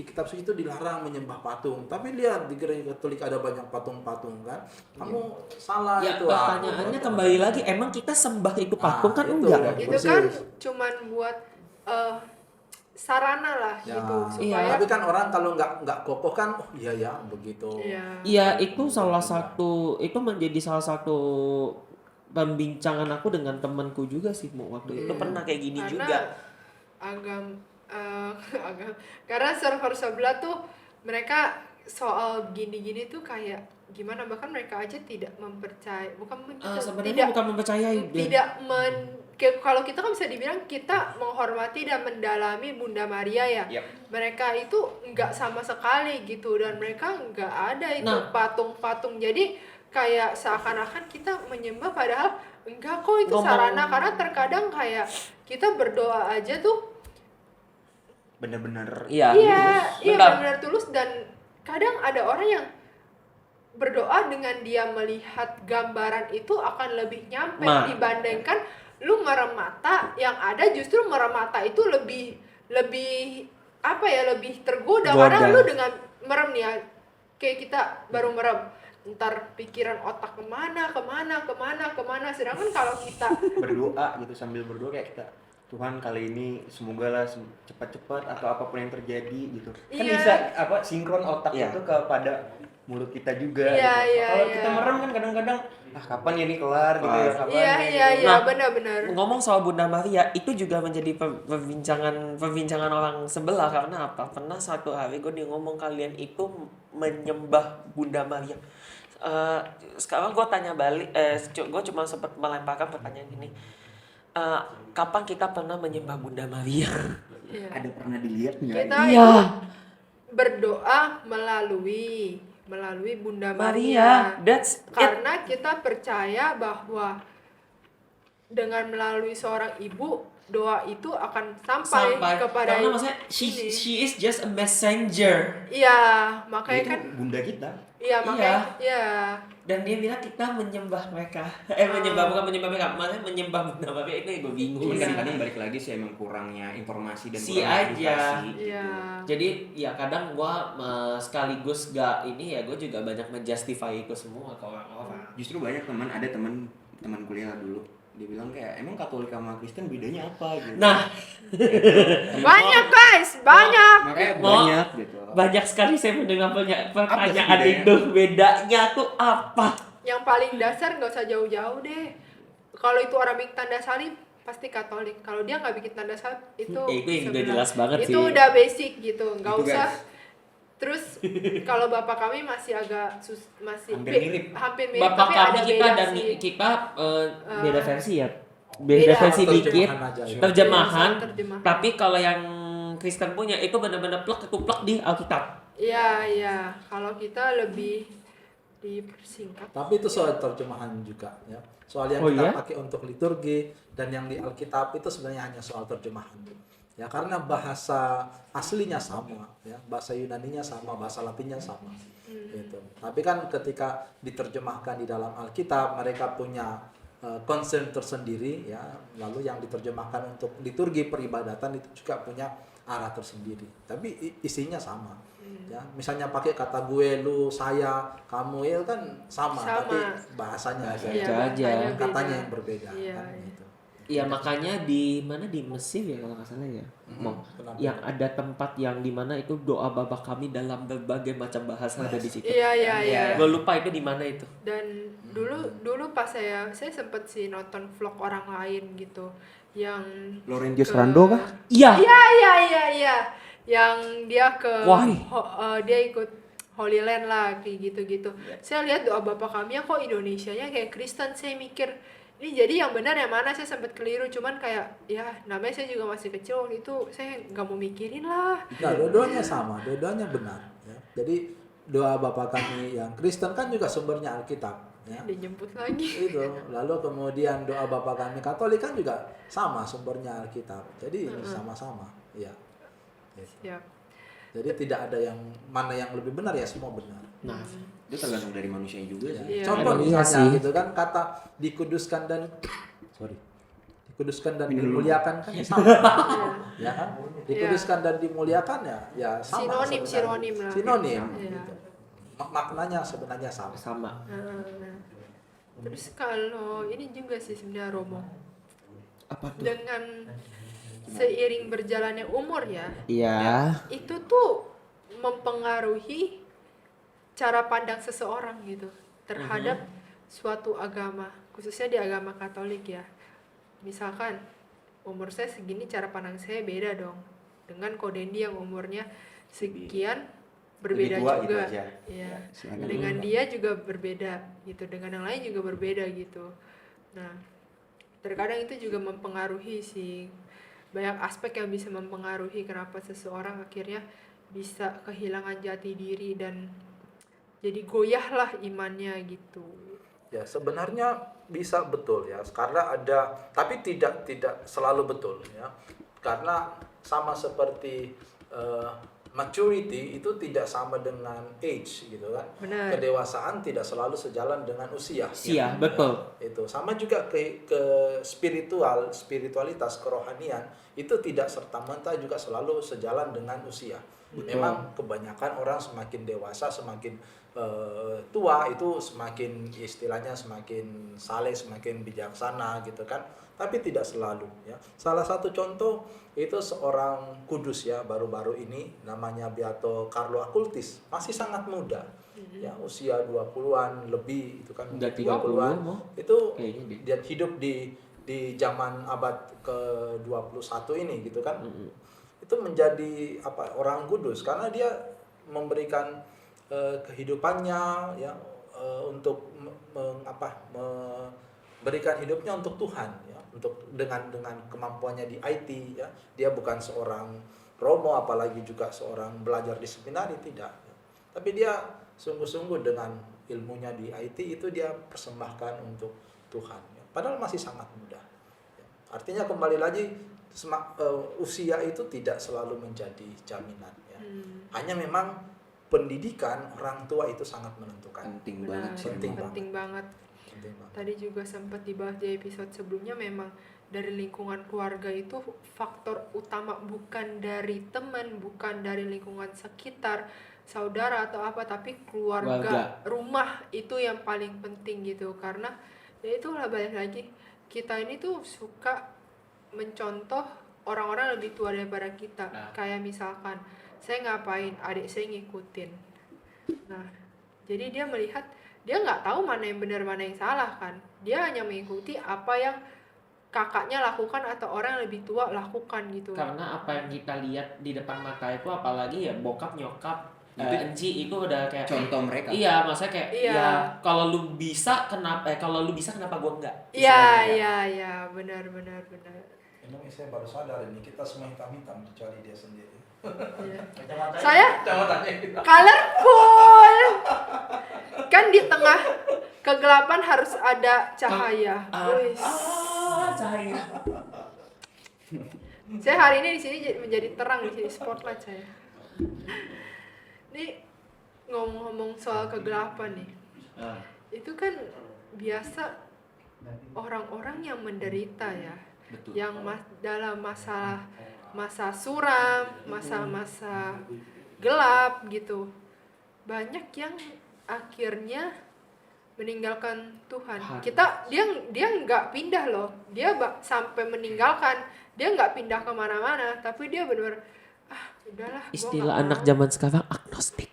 kitab suci itu dilarang menyembah patung. Tapi lihat di gereja Katolik ada banyak patung-patung kan. Kamu salah
Ya,
itu.
pertanyaannya kembali lagi, emang kita sembah itu patung kan
itu.
enggak?
Itu
Persis.
kan cuman buat sarana lah
Ya,
gitu
iya.
supaya
tapi kan orang kalau nggak kokoh kan, oh iya ya begitu.
iya.
Iya, itu menjadi salah satu pembincangan aku dengan temanku juga sih, Mu. Waktu itu pernah kayak gini
Karena
juga.
agam karena server sebelah tuh mereka soal gini-gini tuh kayak gimana, bahkan mereka aja tidak mempercayai,
Sebenarnya bukan mempercayai, Glenn.
kalau kita kan bisa dibilang kita menghormati dan mendalami Bunda Maria ya.
Yep.
Mereka itu enggak sama sekali gitu, dan mereka enggak ada itu
Nah.
patung-patung. Jadi kayak seakan-akan kita menyembah padahal enggak kok, itu
Ngomong-
sarana. Karena terkadang kayak kita berdoa aja tuh
bener-bener
Iya.
iya
Bentar.
benar tulus, dan kadang ada orang yang berdoa dengan dia melihat gambaran itu akan lebih nyampe
Ma.
dibandingkan lu merem mata. Yang ada justru merem mata itu lebih apa ya, lebih tergoda.
Goda.
Karena lu dengan merem nih ya, kayak kita baru merem, ntar pikiran otak kemana, sedangkan kalau kita
berdoa gitu, sambil berdoa kayak kita, Tuhan kali ini semoga lah cepat-cepat atau apapun yang terjadi gitu. Kan
Iya.
bisa sinkron otak
Iya.
itu kepada mulut kita juga
Iya,
gitu.
iya,
Kalau
iya.
kita merem kan kadang-kadang kapan ya ini kelar gitu ya, kapan
iya
ya,
iya
gitu.
iya
Nah,
benar-benar.
Ngomong soal Bunda Maria, itu juga menjadi perbincangan orang sebelah. Karena apa? Pernah satu hari gue ngomong, kalian itu menyembah Bunda Maria. Sekarang gue tanya balik, gue cuma sempat melemparkan pertanyaan gini. Kapan kita pernah menyembah Bunda Maria?
Iya.
Ada pernah dilihatnya?
Kita
Iya.
itu berdoa melalui Bunda Maria.
That's it.
Karena kita percaya bahwa dengan melalui seorang ibu, doa itu akan sampai kepada
Karena maksudnya
ini.
she is just a messenger.
Iya,
Ya,
makanya
itu
kan
bunda kita.
iya makanya iya.
Dan dia bilang kita menyembah mereka. Bukan menyembah mereka, maksudnya menyembah Bunda Maria. Itu yang gue bingung.
Cuman
Iya.
kadang-kadang balik lagi sih emang kurangnya informasi dan
Si
kurangnya
aja.
edukasi.
Iya.
Jadi ya kadang gue sekaligus gak ini ya, gue juga banyak menjustify itu semua ke orang-orang.
Justru banyak ada teman kuliah dulu, dia bilang kayak emang Katolik sama Kristen bedanya apa gitu.
Nah,
Banyak guys, banyak.
makanya
Mau-
banyak gitu.
banyak sekali saya mendengar pertanyaan
bedanya?
itu. Bedanya tuh apa?
Yang paling dasar nggak usah jauh-jauh deh. Kalau itu orang bikin tanda salib pasti Katolik. Kalau dia nggak bikin tanda salib itu
Itu yang udah
sebelah.
jelas banget
Itu
sih.
udah basic gitu, nggak
Itu,
usah.
guys.
Terus kalau bapak kami masih agak masih
Hampir mirip.
hampir mirip,
Bapak
tapi
kami
ada
kita
beda
dan
sih.
kita beda versi ya.
Beda.
Beda versi dikit.
Terjemahan aja, ya.
Terjemahan.
Terjemahan.
Tapi kalau yang Kristen punya itu benar-benar ketuplak di Alkitab.
Iya, iya. Kalau kita lebih dipersingkat.
Tapi itu soal terjemahan juga ya. Soal yang
Oh,
kita
iya?
pakai untuk liturgi dan yang di Alkitab itu sebenarnya hanya soal terjemahan. Ya, karena bahasa aslinya sama, ya. Bahasa Yunaninya sama, bahasa Latinnya sama. Gitu. Tapi kan ketika diterjemahkan di dalam Alkitab, mereka punya concern tersendiri ya. Lalu yang diterjemahkan untuk liturgi peribadatan itu juga punya arah tersendiri. Tapi isinya sama. Ya, misalnya pakai kata gue, lu, saya, kamu ya kan sama,
Sama.
tapi bahasanya aja.
Iya,
aja.
bahasanya
Katanya
beda.
yang berbeda
Iya,
kan
iya.
gitu.
Iya, makanya di mana, di Mesir ya kalau nggak salah ya. Mau
Kenapa?
yang ada tempat yang di mana itu doa Bapa kami dalam berbagai macam bahasa ada di situ.
Iya, iya, iya.
Gue lupa itu di mana itu.
Dan dulu pas saya sempet sih nonton vlog orang lain gitu yang
Laurentius
ke-
Rando kah?
Iya.
Iya, yang dia ke
Why?
dia ikut Holy Land lah kayak gitu-gitu. Saya lihat doa Bapa kami ya, kok Indonesianya kayak Kristen. Saya mikir ini jadi yang benar yang mana. Saya sempat keliru, cuman kayak ya namanya saya juga masih kecil waktu itu, saya nggak mau mikirin lah.
Nah, dua-duanya sama, dua-duanya benar. Ya. Jadi doa Bapa kami yang Kristen kan juga sumbernya Alkitab. Ya.
Dijemput lagi.
Itu lalu kemudian doa Bapa Kami Katolik kan juga sama sumbernya Alkitab, jadi sama-sama ya. Gitu.
Siap.
Jadi tidak ada yang mana yang lebih benar, ya semua benar.
Nah,
Itu tergantung dari manusia juga sih.
Iya.
Contoh
Iya
misalnya
sih.
gitu kan, kata dikuduskan dan dimuliakan kan sama. Ya kan? Dikuduskan dan dimuliakan ya sama.
Sinonim,
sebenarnya.
sinonim lah.
Sinonim.
Iya.
Gitu. Maknanya sebenarnya sama.
sama.
Nah, terus kalau ini juga sih sebenarnya Romo,
Apa tuh?
dengan seiring berjalannya umur ya,
Iya.
itu tuh mempengaruhi cara pandang seseorang gitu terhadap suatu agama, khususnya di agama Katolik ya. Misalkan umur saya segini, cara pandang saya beda dong dengan Kodendi yang umurnya sekian, berbeda
Lebih tua
juga.
gitu aja.
Ya.
Silakan.
Dengan dia juga berbeda gitu, dengan yang lain juga berbeda gitu. Nah, terkadang itu juga mempengaruhi sih, banyak aspek yang bisa mempengaruhi kenapa seseorang akhirnya bisa kehilangan jati diri dan jadi goyah lah imannya gitu.
Ya sebenarnya bisa betul ya, karena ada, tapi tidak selalu betul ya, karena sama seperti maturity itu tidak sama dengan age gitu kan.
Benar.
Kedewasaan tidak selalu sejalan dengan usia.
Sia, betul.
Itu sama juga ke spiritualitas, kerohanian itu tidak serta-merta juga selalu sejalan dengan usia. Memang kebanyakan orang semakin dewasa, semakin tua itu semakin istilahnya semakin saleh, semakin bijaksana gitu kan. Tapi tidak selalu ya. Salah satu contoh itu seorang kudus ya, baru-baru ini namanya Beato Carlo Acutis, masih sangat muda. Ya, usia 20-an lebih itu kan,
Udah
30-an.
30 mau.
Itu
Kayaknya deh.
dia hidup di zaman abad ke-21 ini gitu kan. Itu menjadi orang kudus karena dia memberikan kehidupannya ya untuk memberikan hidupnya untuk Tuhan ya, untuk dengan kemampuannya di IT ya. Dia bukan seorang romo, apalagi juga seorang belajar di seminari, tidak. Tapi dia sungguh-sungguh dengan ilmunya di IT itu dia persembahkan untuk Tuhan ya. Padahal masih sangat muda. Ya. Artinya kembali lagi usia itu tidak selalu menjadi jaminan ya. Hanya memang pendidikan orang tua itu sangat menentukan.
Penting
Benar,
banget sih.
Penting
emang.
penting banget.
Penting banget.
Tadi juga sempat dibahas di episode sebelumnya, memang dari lingkungan keluarga itu faktor utama, bukan dari teman, bukan dari lingkungan sekitar, saudara atau apa, tapi keluarga, rumah itu yang paling penting gitu. Karena ya itulah, balik lagi, kita ini tuh suka mencontoh orang-orang lebih tua daripada kita. Kayak misalkan saya ngapain, adik saya ngikutin. Nah, jadi dia melihat, dia nggak tahu mana yang benar mana yang salah kan. Dia hanya mengikuti apa yang kakaknya lakukan atau orang yang lebih tua lakukan gitu.
Karena apa yang kita lihat di depan mata itu, apalagi ya bokap nyokap
Itu
enci itu udah kayak
contoh mereka.
Iya, maksudnya kayak
Iya.
ya kalau lu bisa kenapa gua enggak?
Iya, benar.
Ini saya baru sadar ini kita semua hitam-hitam kecuali dia sendiri.
Iya. Saya
Cawatannya kita.
colorful. Kan di tengah kegelapan harus ada cahaya. Wis.
Cahaya.
Saya hari ini di sini menjadi terang, di sini spotlight saya. Nih ngomong-ngomong soal kegelapan nih. Itu kan biasa orang-orang yang menderita ya.
Betul.
Yang dalam masa suram, masa-masa gelap gitu. Banyak yang akhirnya meninggalkan Tuhan. Dia nggak pindah loh. Dia sampai meninggalkan, dia nggak pindah kemana-mana, tapi dia benar-benar udahlah. gua
Istilah
nggak
anak
mau.
zaman sekarang agnostik.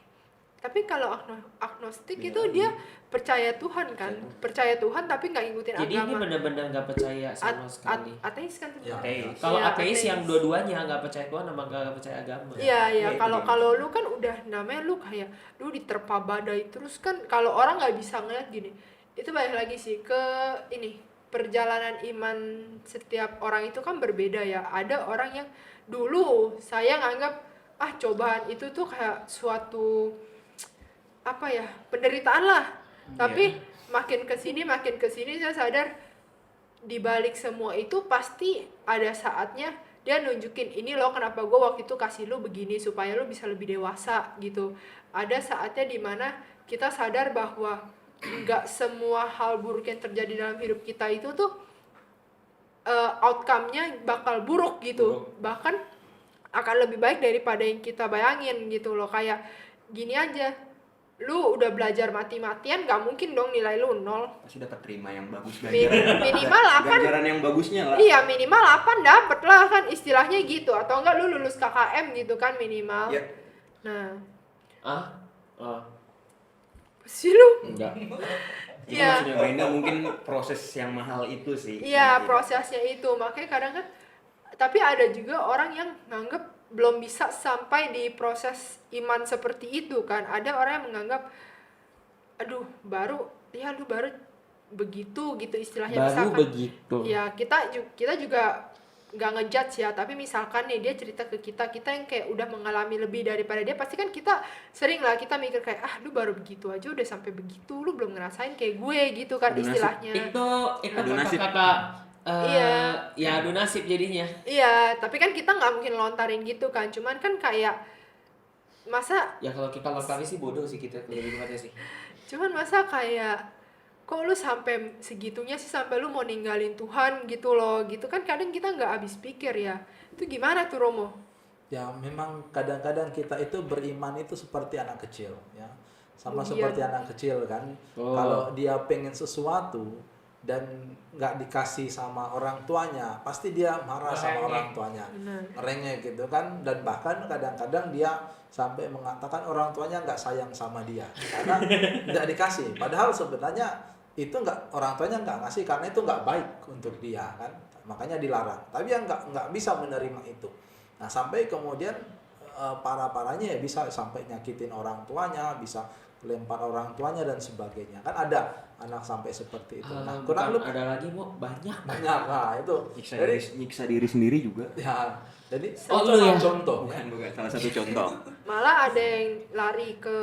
Tapi kalau agnostik itu dia percaya Tuhan kan, percaya Tuhan tapi nggak ngikutin
Jadi
agama.
ini benar-benar nggak percaya sama sekali.
Ateis kan?
Ya.
Ateis. Kalau
Iya,
ateis
ateis.
yang dua-duanya nggak percaya Tuhan sama nggak percaya agama.
Iya,
Ya, itu
kalau
dia.
lu kan udah namanya lu kayak lu diterpa badai terus kan, kalau orang nggak bisa ngeliat gini. Itu balik lagi sih ke ini, perjalanan iman setiap orang itu kan berbeda ya. Ada orang yang dulu saya nganggap cobaan itu tuh kayak suatu penderitaan lah. Tapi makin kesini saya sadar di balik semua itu pasti ada saatnya dia nunjukin ini loh kenapa gue waktu itu kasih lu begini supaya lu bisa lebih dewasa gitu. Ada saatnya dimana kita sadar bahwa nggak semua hal buruk yang terjadi dalam hidup kita itu tuh outcome-nya bakal buruk gitu. Bahkan akan lebih baik daripada yang kita bayangin gitu loh. Kayak gini aja, lu udah belajar mati-matian gak mungkin dong nilai lu 0.
Pasti dapat terima yang bagus
Minimal 8.
ganjaran yang bagusnya lah.
Iya, minimal 8 dapet lah kan istilahnya gitu. Atau enggak lu lulus KKM gitu kan minimal.
Ya.
Nah, sih lu.
Enggak. Jadi
Iya.
maksudnya Brenda mungkin proses yang mahal itu sih.
Iya, prosesnya itu. Makanya kadang kan tapi ada juga orang yang nganggep belum bisa sampai di proses iman seperti itu kan. Ada orang yang menganggap aduh, lu baru begitu gitu istilahnya.
Baru
Misalkan,
begitu.
ya kita juga nggak ngejudge ya, tapi misalkan nih dia cerita ke kita yang kayak udah mengalami lebih daripada dia, pasti kan kita sering lah kita mikir kayak lu baru begitu aja udah sampai begitu, lu belum ngerasain kayak gue gitu kan
Adu nasib.
istilahnya.
Itu
Adu nasib.
kata-kata
Iya.
ya adu nasib jadinya.
Iya, tapi kan kita nggak mungkin lontarin gitu kan, cuman kan kayak masa
Ya kalau kita lontarin sih bodoh sih kita lebih tepatnya sih.
kayak kok lu sampai segitunya sih sampai lu mau ninggalin Tuhan gitu loh, gitu kan kadang kita nggak habis pikir ya. Itu gimana tuh Romo?
Ya memang kadang-kadang kita itu beriman itu seperti anak kecil ya. Sama
Iya.
seperti anak kecil kan.
Oh.
Kalau dia pengen sesuatu dan nggak dikasih sama orang tuanya, pasti dia marah sama orang tuanya.
Benar.
Ngerengek gitu kan. Dan bahkan kadang-kadang dia sampai mengatakan orang tuanya nggak sayang sama dia karena nggak dikasih. Padahal sebenarnya itu orang tuanya nggak ngasih karena itu nggak baik untuk dia kan, makanya dilarang. Tapi yang nggak bisa menerima itu. Nah sampai kemudian parah-parahnya ya bisa sampai nyakitin orang tuanya, bisa lempar orang tuanya dan sebagainya. Kan ada anak sampai seperti itu. Nah kurang lebih
ada lagi mau banyak.
banyak. Nah itu
Nyiksa diri sendiri juga.
ya. Jadi
Oh, lu ya?
contoh.
Bukan salah satu contoh.
Malah ada yang lari ke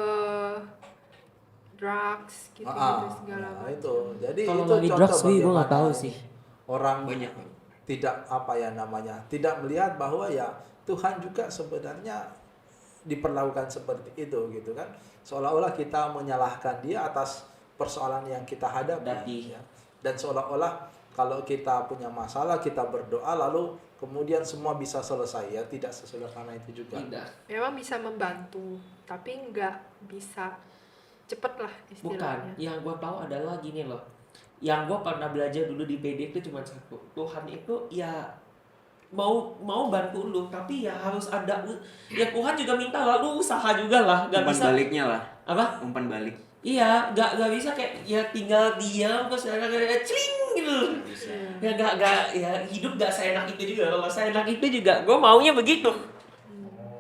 drugs gitu segala
nah,
macam.
itu. Jadi
Kalau
itu
lagi
contoh
drugs sih, gua nggak
bagaimana
tahu sih.
Orang
Banyak.
tidak tidak melihat bahwa ya Tuhan juga sebenarnya diperlakukan seperti itu gitu kan. Seolah-olah kita menyalahkan dia atas persoalan yang kita hadapi ya. Dan seolah-olah kalau kita punya masalah kita berdoa lalu kemudian semua bisa selesai ya, tidak sesederhana itu juga.
Tidak.
Memang bisa membantu, tapi nggak bisa cepet lah
Bukan.
istilahnya.
Yang gue tahu adalah gini loh. Yang gue pernah belajar dulu di PD itu cuma satu. Tuhan itu ya mau bantu lu, tapi ya harus ada. Ya Tuhan juga minta lah, lu usaha juga lah. Gak
Umpan
bisa.
baliknya lah.
Apa?
Umpan balik.
Iya, gak bisa kayak ya tinggal diam terus kayak celing gitu. Ya gak ya hidup gak seenak itu juga. Kalau seenak itu juga gue maunya begitu.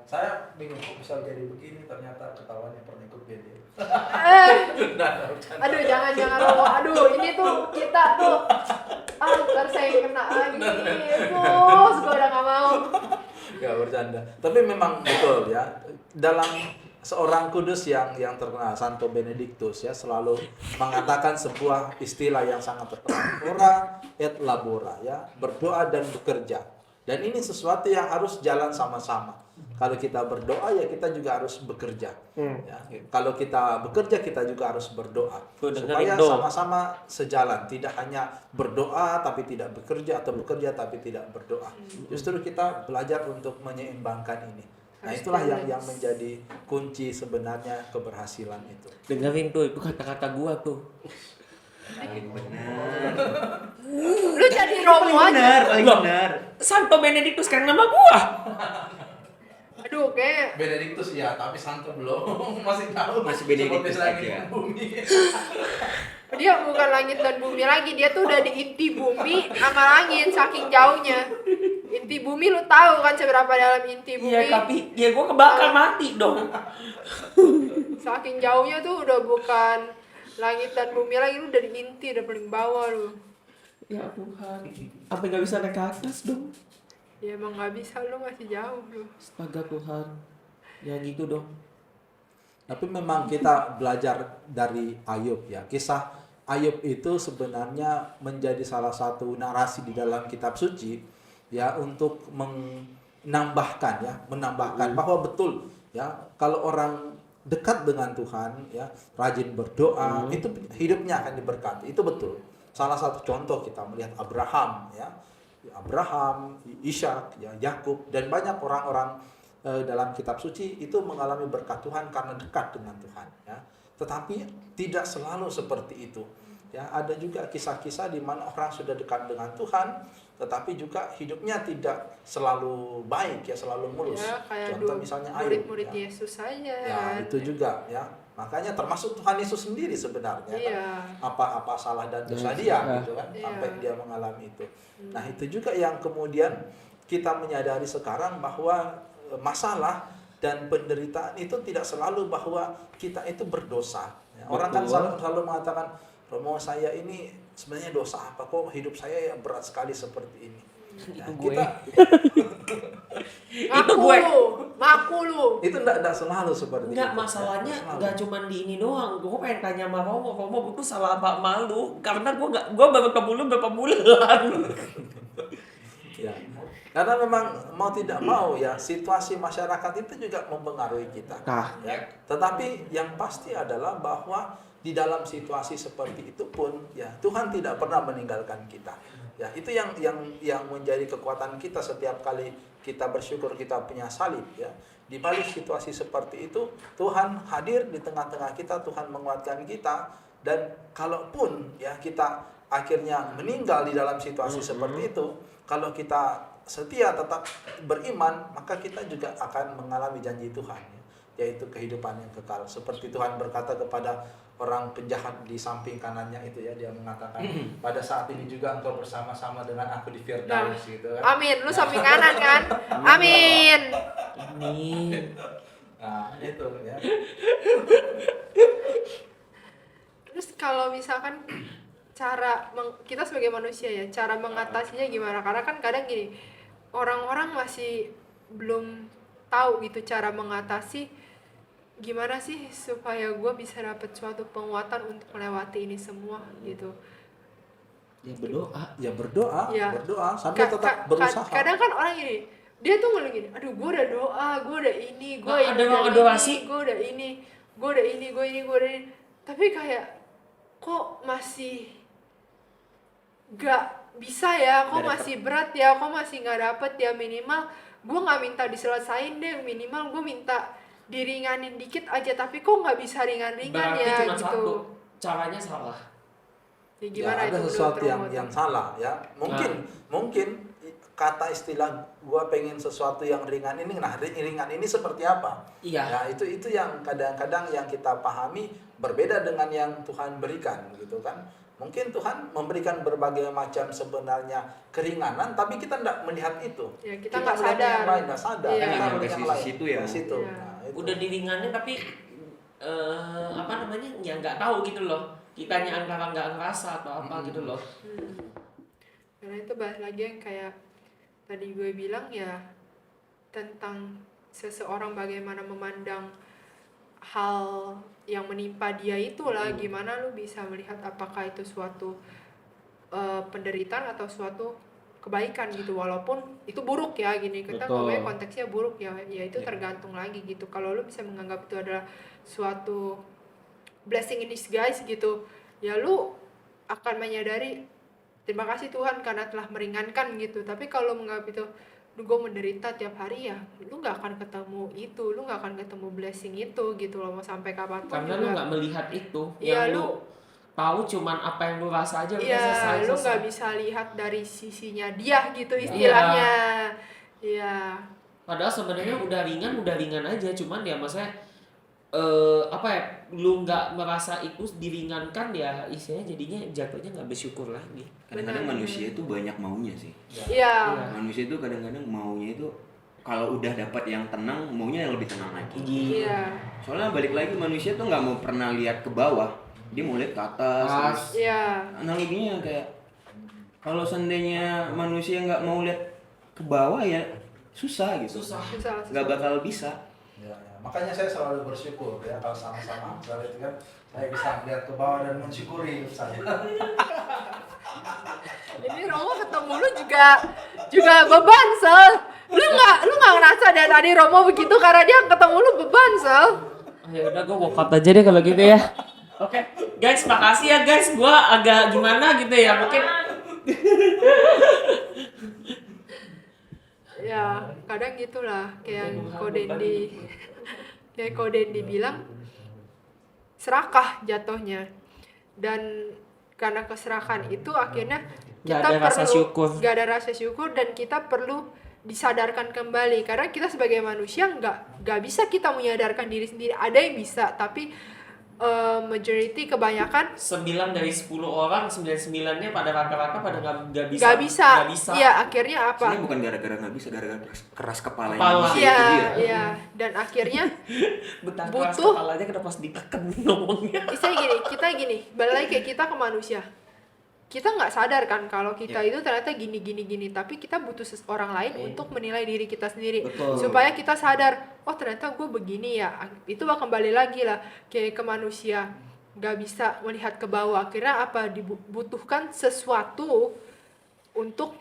Saya bingung kok bisa jadi begini, ternyata ketawanya pernah ikut BD.
Aduh jangan Romo, aduh ini tuh kita tuh ntar saya yang kena lagi, bos gue udah gak mau.
Gak bercanda. Tapi memang betul ya. Dalam seorang kudus yang terkenal, Santo Benedictus ya, selalu mengatakan sebuah istilah yang sangat terkenal. Ora et labora ya, berdoa dan bekerja. Dan ini sesuatu yang harus jalan sama-sama. Kalau kita berdoa ya kita juga harus bekerja. Ya, kalau kita bekerja kita juga harus berdoa.
Tuh,
Supaya
dengerin dong.
sama-sama sejalan, tidak hanya berdoa tapi tidak bekerja atau bekerja tapi tidak berdoa. Justru kita belajar untuk menyeimbangkan ini. Nah,
Harus
itulah yang
balance.
menjadi kunci sebenarnya keberhasilan itu.
Dengerin tuh, itu kata-kata gue tuh.
Paling benar.
Lu jadi Romo aja.
Paling
Loh.
benar.
Santo Benedictus kan nama gua.
Aduh kayak
Benedictus ya, tapi Santo belum. Masih tahu.
Masih Benedictus
Seperti langit
aja.
dan bumi.
dia bukan langit dan bumi lagi, dia tuh udah di inti bumi sama langit saking jauhnya. Inti bumi lu tahu kan seberapa dalam inti bumi?
Iya, tapi ya gua kebakar mati dong.
Saking jauhnya tuh udah bukan langit dan bumi lagi, lu udah di inti, udah paling bawah lu.
Ya Tuhan, apa nggak bisa naik ke atas dong?
Ya emang nggak bisa, lu masih jauh lu.
Astaga Tuhan, ya gitu dong.
Tapi memang kita belajar dari Ayub ya. Kisah Ayub itu sebenarnya menjadi salah satu narasi di dalam kitab suci ya untuk menambahkan bahwa betul ya kalau orang dekat dengan Tuhan ya rajin berdoa itu hidupnya akan diberkati, itu betul. Salah satu contoh kita melihat Abraham ya, Ishak, ya, Yakub dan banyak orang-orang dalam kitab suci itu mengalami berkat Tuhan karena dekat dengan Tuhan ya. Tetapi tidak selalu seperti itu. Ya, ada juga kisah-kisah di mana orang sudah dekat dengan Tuhan tetapi juga hidupnya tidak selalu baik ya, selalu mulus.
Ya, kayak
Contoh misalnya Ayub.
murid-murid
Ya.
Yesus saja.
Ya, itu juga ya. Makanya termasuk Tuhan Yesus sendiri sebenarnya
Iya.
kan apa salah dan dosa dia gitu kan
Iya.
sampai dia mengalami itu. Nah, itu juga yang kemudian kita menyadari sekarang bahwa masalah dan penderitaan itu tidak selalu bahwa kita itu berdosa. Ya, orang kan selalu mengatakan, Romo saya ini sebenarnya dosa apa kok hidup saya ya berat sekali seperti ini. Nah,
Itu gue.
Itu
gue.
Ngaku lu.
Itu enggak selalu seperti
Enggak,
itu.
masalahnya
Nggak selalu.
enggak cuma di ini doang. Gue pengen tanya sama Romo gue tuh salah apa malu karena gue baru ketemu berapa bulan.
Ya. Karena memang mau tidak mau ya situasi masyarakat itu juga mempengaruhi kita. Ya. Tetapi yang pasti adalah bahwa di dalam situasi seperti itu pun ya Tuhan tidak pernah meninggalkan kita. Ya, itu yang menjadi kekuatan kita setiap kali kita bersyukur kita punya salib ya. Di balik situasi seperti itu Tuhan hadir di tengah-tengah kita, Tuhan menguatkan kita dan kalaupun ya kita akhirnya meninggal di dalam situasi seperti itu, kalau kita setia tetap beriman, maka kita juga akan mengalami janji Tuhan, yaitu kehidupan yang kekal. Seperti Tuhan berkata kepada orang penjahat di samping kanannya itu ya, dia mengatakan pada saat ini juga engkau bersama-sama dengan aku di Firdaus gitu kan.
Amin, lu samping kanan kan? Amin.
Amin.
Nah, itu ya.
Terus kalau misalkan kita sebagai manusia ya, cara mengatasinya gimana? Karena kan kadang gini, orang-orang masih belum tahu gitu cara mengatasi gimana sih supaya gue bisa dapat suatu penguatan untuk melewati ini semua gitu.
Ya berdoa.
Ya berdoa,
Ya.
berdoa sambil tetap berusaha.
Kadang kan orang gini, dia tuh ngomong gini, aduh gue udah doa, gue udah ini, gue
Nah, ada yang adorasi.
gue udah ini, gue udah ini, tapi kayak kok masih gak bisa ya, kok masih berat ya, kok masih gak dapet ya. Minimal gue gak minta diselesain deh, minimal gue minta diringanin dikit aja, tapi kok nggak bisa ringan-ringan
Berarti
ya
cuma
gitu.
satu, caranya salah.
Ya, gimana
Ya, ada
itu
sesuatu
menurut
yang
Romo?
salah ya. Mungkin kata istilah gua pengen sesuatu yang ringan ini, nah ringan ini seperti apa?
Iya.
Ya, itu yang kadang-kadang yang kita pahami berbeda dengan yang Tuhan berikan gitu kan. Mungkin Tuhan memberikan berbagai macam sebenarnya keringanan, tapi kita tidak melihat itu.
Ya, kita nggak
melihat
sadar.
yang lain, nggak sadar.
Iya.
Kita
Yang
melihat
ke
yang lain.
situ ya.
Ke situ.
Iya.
Nah, itu.
Udah diringanin tapi apa namanya? Ya nggak tahu gitu loh. Kitanya antara nggak ngerasa atau apa gitu loh.
Karena itu balik lagi yang kayak tadi gue bilang ya, tentang seseorang bagaimana memandang hal yang menimpa dia itulah. Gimana lu bisa melihat apakah itu suatu penderitaan atau suatu kebaikan gitu, walaupun itu buruk ya gini, kita
Betul.
ngomongnya konteksnya buruk ya itu tergantung lagi gitu. Kalau lu bisa menganggap itu adalah suatu blessing in disguise gitu, ya lu akan menyadari terima kasih Tuhan karena telah meringankan gitu. Tapi kalau menganggap itu gue menderita tiap hari, ya lu nggak akan ketemu itu, lu nggak akan ketemu blessing itu gitu loh, mau sampai kapanpun
Karena lu nggak melihat itu.
Iya,
Yang lu
lu
tahu cuman apa yang lu rasa aja. udah
iya,
selesai,
lu
selesai.
nggak bisa lihat dari sisinya dia gitu istilahnya. Iya.
Padahal sebenarnya udah ringan aja, cuman ya maksudnya apa ya, lu nggak merasa itu diringankan ya, istilahnya jadinya jatuhnya nggak bersyukur lagi.
Kadang-kadang manusia itu banyak maunya sih.
Iya.
Manusia itu kadang-kadang maunya itu kalau udah dapat yang tenang, maunya yang lebih tenang lagi.
Iya.
Soalnya balik lagi manusia tuh nggak mau pernah lihat ke bawah, dia mau lihat ke atas. terus
Iya.
analoginya kayak kalau seandainya manusia nggak mau lihat ke bawah ya susah gitu.
Susah.
Susah.
Nggak bakal bisa.
Ya, ya. makanya saya selalu bersyukur ya kalau sama-sama misalnya itu kan saya bisa melihat ke bawah dan mensyukuri hidup saya.
Ini Romo ketemu lu juga beban, Sel. Lu nggak ngerasa dari tadi Romo begitu karena dia ketemu lu beban, Sel.
Ya udah gue walk out aja deh kalau gitu ya. Oke, guys, makasih ya guys. Gua agak gimana gitu ya, mungkin
Ya, kadang gitulah kayak Kodendi bilang serakah jatuhnya. Dan karena keserakan itu akhirnya
Nggak
kita
ada rasa syukur.
gak ada rasa syukur dan kita perlu disadarkan kembali karena kita sebagai manusia nggak bisa kita menyadarkan diri sendiri. Ada yang bisa tapi majority kebanyakan
9 dari 10 orang, 99-nya pada rata-rata pada nggak bisa.
nggak bisa.
Nggak bisa.
Iya, akhirnya apa?
Sebenarnya bukan gara-gara nggak bisa, gara-gara keras kepala
Kepala.
Indonesia
Iya,
itu dia.
iya. Dan akhirnya
Bentar keras
butuh-
kepalanya kenapa pas ditekan ngomongnya.
Misalnya gini, balik lagi kayak kita ke manusia. Kita nggak sadar kan kalau kita itu ternyata gini, tapi kita butuh orang lain untuk menilai diri kita sendiri.
Betul.
Supaya kita sadar, oh ternyata gue begini ya. Itu bakal kembali lagi lah kayak ke manusia. Nggak bisa melihat ke bawah. Akhirnya apa? Dibutuhkan sesuatu untuk